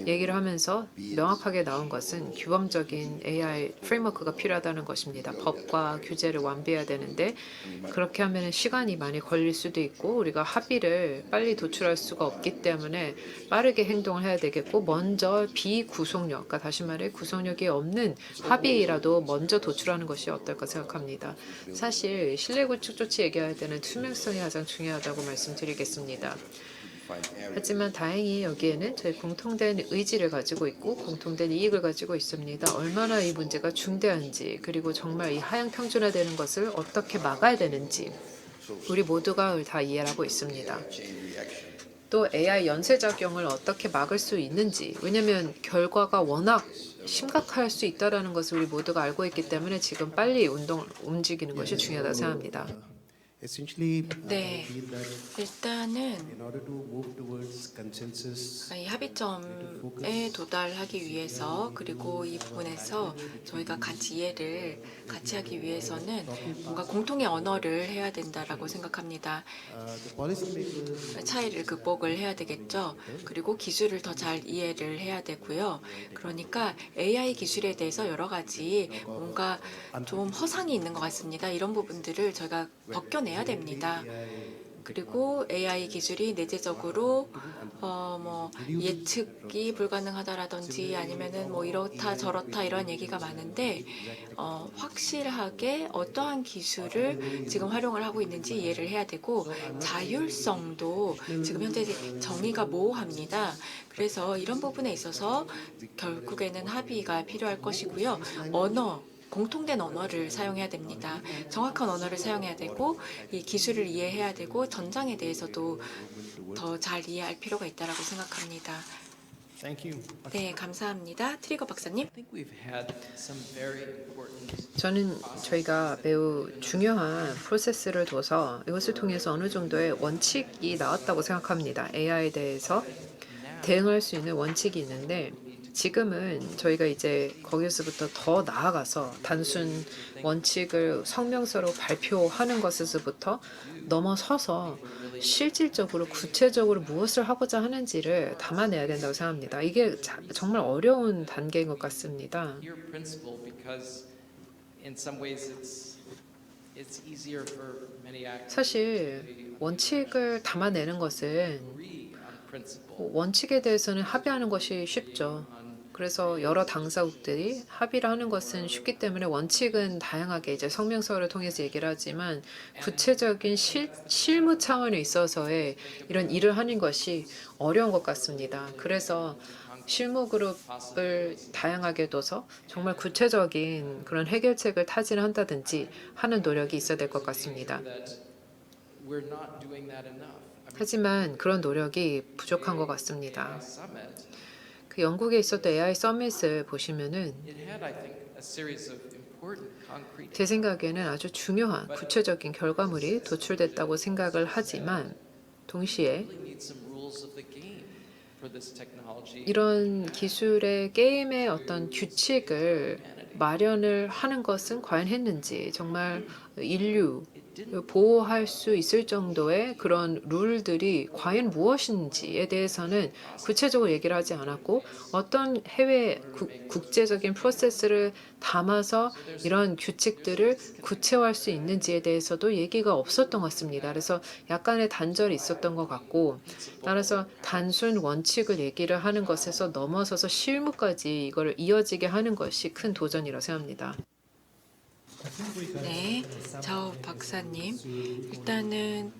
얘기를 하면서 명확하게 나온 것은 규범적인 AI 프레임워크가 필요하다는 것입니다. 법과 규제를 완비해야 되는데 그렇게 하면 시간이 많이 걸릴 수도 있고 우리가 합의를 빨리 도출할 수가 없기 때문에 빠르게 행동을 해야 되겠고 먼저 비구속력, 그러니까 다시 말해 구속력이 없는 합의라도 먼저 도출하는 것이 어떨까 생각합니다. 사실 신뢰 구축 조치 얘기할 때는 투명성이 가장 중요하다고 말씀드리겠습니다. 하지만 다행히 여기에는 저희 공통된 의지를 가지고 있고 공통된 이익을 가지고 있습니다. 얼마나 이 문제가 중대한지 그리고 정말 이 하향 평준화되는 것을 어떻게 막아야 되는지 우리 모두가 다 이해를 하고 있습니다. 또 AI 연쇄작용을 어떻게 막을 수 있는지 왜냐하면 결과가 워낙 심각할 수 있다는 것을 우리 모두가 알고 있기 때문에 지금 빨리 움직이는 것이 중요하다고 생각합니다. essentially 네, feel that 일단은 in order to move towards consensus 이 합의점에 도달하기 위해서 그리고 이 부분에서 저희가 같이 이해를 같이 하기 위해서는 뭔가 공통의 언어를 해야 된다라고 생각합니다. the policymakers 차이를 극복을 해야 되겠죠. 그리고 기술을 더 잘 이해를 해야 되고요. 그러니까 AI 기술에 대해서 여러 가지 뭔가 좀 허상이 있는 것 같습니다. 이런 부분들을 저희가 벗겨내야 됩니다. 그리고 AI 기술이 내재적으로 뭐 예측이 불가능하다라든지 아니면은 뭐 이렇다 저렇다 이런 얘기가 많은데 확실하게 어떠한 기술을 지금 활용을 하고 있는지 이해를 해야 되고 자율성도 지금 현재 정의가 모호합니다. 그래서 이런 부분에 있어서 결국에는 합의가 필요할 것이고요. 공통된 언어를 사용해야 됩니다. 정확한 언어를 사용해야 되고 이 기술을 이해해야 되고 전장에 대해서도 더 잘 이해할 필요가 있다고 생각합니다. thank you. 네, 감사합니다. 트리거 박사님. 저는 저희가 매우 중요한 프로세스를 둬서 이것을 통해서 어느 정도의 원칙이 나왔다고 생각합니다. AI에 대해서 대응할 수 있는 원칙이 있는데 지금은 저희가 이제 거기서부터 더 나아가서 단순 원칙을 성명서로 발표하는 것에서부터 넘어서서 실질적으로 구체적으로 무엇을 하고자 하는지를 담아내야 된다고 생각합니다. 이게 정말 어려운 단계인 것 같습니다. your principle because in some ways it's easier for many actors 사실 원칙을 담아내는 것은 to agree on principle 원칙에 대해서는 합의하는 것이 쉽죠. 그래서 여러 당사국들이 합의를 하는 것은 쉽기 때문에 원칙은 다양하게 이제 성명서를 통해서 얘기를 하지만 구체적인 실무 차원에 있어서의 이런 일을 하는 것이 어려운 것 같습니다. 그래서 실무 그룹을 다양하게 둬서 정말 구체적인 그런 해결책을 타진한다든지 하는 노력이 있어야 될 것 같습니다. that we're not doing that enough. 하지만 그런 노력이 부족한 것 같습니다. Summit, 그 영국에 있었던 AI 서밋을 보시면은 it had, I think, a series of important concrete 제 생각에는 아주 중요한 구체적인 결과물이 도출됐다고 생각을 하지만 동시에 really need some rules of the game for this technology. 이런 기술의 게임의 어떤 규칙을 마련을 하는 것은 과연 했는지 정말 인류 보호할 수 있을 정도의 그런 룰들이 과연 무엇인지에 대해서는 구체적으로 얘기를 하지 않았고 어떤 해외 국제적인 프로세스를 담아서 이런 규칙들을 구체화할 수 있는지에 대해서도 얘기가 없었던 것 같습니다. 그래서 약간의 단절이 있었던 것 같고 따라서 단순 원칙을 얘기를 하는 것에서 넘어서서 실무까지 이걸 이어지게 하는 것이 큰 도전이라고 생각합니다. 네, 저 박사님, 일단은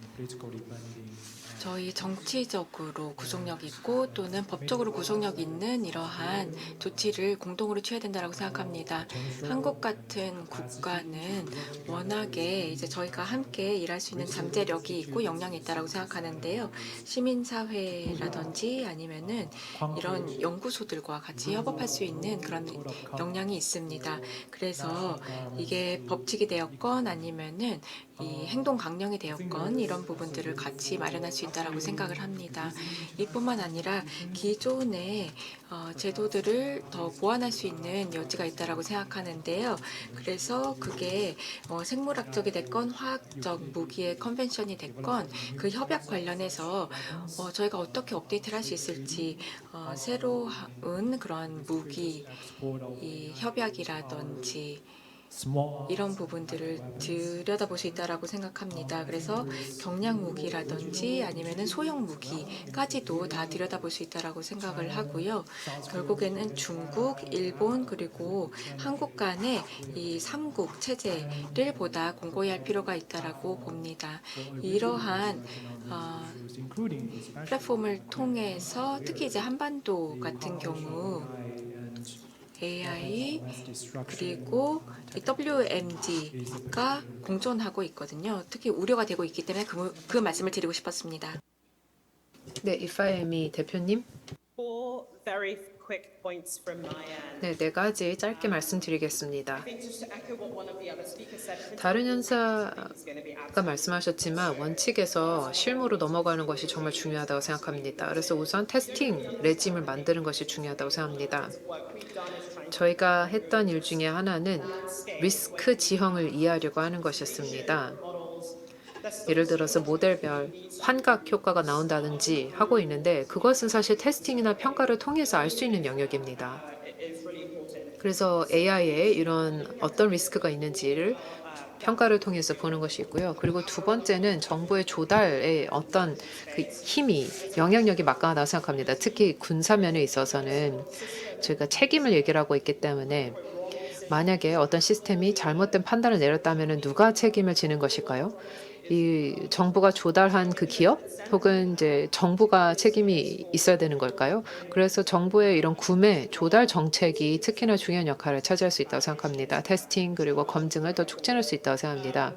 저희 정치적으로 구속력 있고 또는 법적으로 구속력 있는 이러한 조치를 공동으로 취해야 된다고 생각합니다. 한국 같은 국가는 워낙에 이제 저희가 함께 일할 수 있는 잠재력이 있고 역량이 있다고 생각하는데요. 시민사회라든지 아니면은 이런 연구소들과 같이 협업할 수 있는 그런 역량이 있습니다. 그래서 이게 법칙이 되었건 아니면은 이 행동 강령이 되었건 이런 부분들을 같이 마련할 수 있다라고 생각을 합니다. 이뿐만 아니라 기존의 제도들을 더 보완할 수 있는 여지가 있다라고 생각하는데요. 그래서 그게 생물학적이 됐건 화학적 무기의 컨벤션이 됐건 그 협약 관련해서 저희가 어떻게 업데이트를 할 수 있을지 새로운 그런 무기 이 협약이라든지 이런 부분들을 들여다볼 수 있다라고 생각합니다. 그래서 경량 무기라든지 아니면은 소형 무기까지도 다 들여다볼 수 있다라고 생각을 하고요. 결국에는 중국, 일본 그리고 한국 간의 이 삼국 체제를 보다 공고히 할 필요가 있다라고 봅니다. 이러한 플랫폼을 통해서 특히 이제 한반도 같은 경우 AI 그리고 WMD가 공존하고 있거든요. 특히 우려가 되고 있기 때문에 그 말씀을 드리고 싶었습니다. 네, 이파에미 대표님. Four very quick points from my end. 네, 네 가지 짧게 말씀드리겠습니다. I think just to echo what one of the other speakers said, 다른 is 연사가 going to be 말씀하셨지만 원칙에서 실무로 넘어가는 것이 정말 중요하다고 생각합니다. 그래서 우선 테스팅 레짐을 만드는 것이 중요하다고 생각합니다. what we've done is trying to 저희가 했던 일 중에 하나는 리스크 지형을 이해하려고 하는 것이었습니다. 예를 들어서 모델별 환각 효과가 나온다든지 하고 있는데 그것은 사실 테스팅이나 평가를 통해서 알 수 있는 영역입니다. 그래서 AI에 이런 어떤 리스크가 있는지를 평가를 통해서 보는 것이 있고요. 그리고 두 번째는 정보의 조달에 어떤 그 힘이 영향력이 막강하다고 생각합니다. 특히 군사면에 있어서는 저희가 책임을 얘기를 하고 있기 때문에 만약에 어떤 시스템이 잘못된 판단을 내렸다면 누가 책임을 지는 것일까요? 이 정부가 조달한 그 기업 혹은 이제 정부가 책임이 있어야 되는 걸까요? 그래서 정부의 이런 구매 조달 정책이 특히나 중요한 역할을 차지할 수 있다고 생각합니다. 테스팅 그리고 검증을 더 촉진할 수 있다고 생각합니다.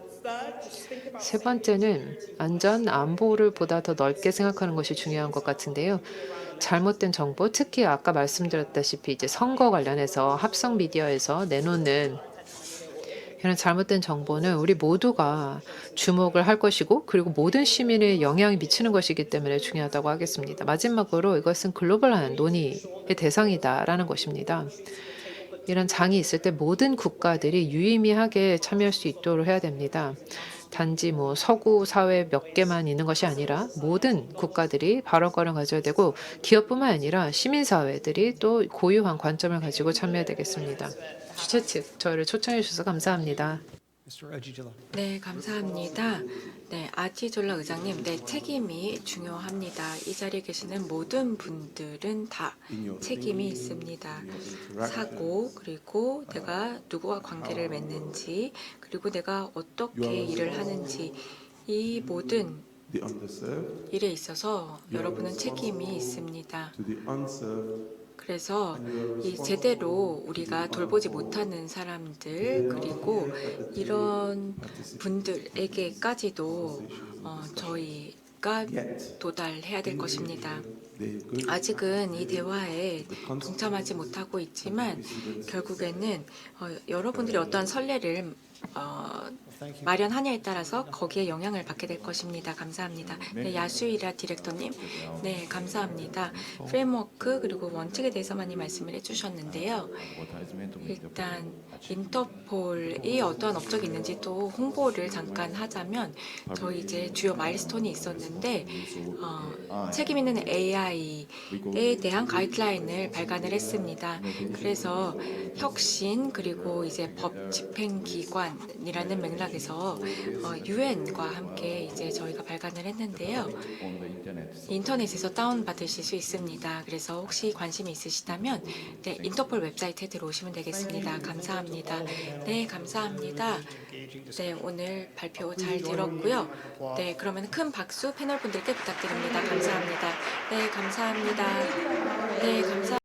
세 번째는 안전 안보를 보다 더 넓게 생각하는 것이 중요한 것 같은데요. 잘못된 정보, 특히 아까 말씀드렸다시피 이제 선거 관련해서 합성 미디어에서 내놓는 이런 잘못된 정보는 우리 모두가 주목을 할 것이고 그리고 모든 시민에 영향이 미치는 것이기 때문에 중요하다고 하겠습니다. 마지막으로 이것은 글로벌한 논의의 대상이다라는 것입니다. 이런 장이 있을 때 모든 국가들이 유의미하게 참여할 수 있도록 해야 됩니다. 단지 뭐 서구 사회 몇 개만 있는 것이 아니라 모든 국가들이 발언권을 가져야 되고 기업뿐만 아니라 시민사회들이 또 고유한 관점을 가지고 참여해야 되겠습니다. 주최 측 저희를 초청해 주셔서 감사합니다. Mr. Ajijala. 네, 감사합니다. 네, 아티졸라 의장님, 네, 책임이 중요합니다. 이 자리에 계시는 모든 분들은 다 책임이 있습니다. 사고, 그리고 내가 누구와 관계를 맺는지, 그리고 내가 어떻게 일을 하는지, 이 모든 일에 있어서 여러분은 책임이 있습니다. 그래서 이 제대로 우리가 돌보지 못하는 사람들 그리고 이런 분들에게까지도 저희가 도달해야 될 것입니다. 아직은 이 대화에 동참하지 못하고 있지만 결국에는 여러분들이 어떠한 선례를 마련하냐에 따라서 거기에 영향을 받게 될 것입니다. 감사합니다. 네, 야수이라 디렉터님, 네, 감사합니다. 프레임워크 그리고 원칙에 대해서 많이 말씀을 해주셨는데요. 일단 인터폴이 어떠한 업적이 있는지 또 홍보를 잠깐 하자면 저희 이제 주요 마일스톤이 있었는데 책임 있는 AI에 대한 가이드라인을 발간을 했습니다. 그래서 혁신 그리고 이제 법 집행기관이라는 맥락에서 UN과 함께 이제 저희가 발간을 했는데요. 인터넷에서 다운받으실 수 있습니다. 그래서 혹시 관심이 있으시다면 네, 인터폴 웹사이트에 들어오시면 되겠습니다. 감사합니다. 네, 감사합니다. 네, 오늘 발표 잘 들었고요. 네, 그러면 큰 박수 패널 분들께 부탁드립니다. 감사합니다. 네, 감사합니다. 네, 감사합니다.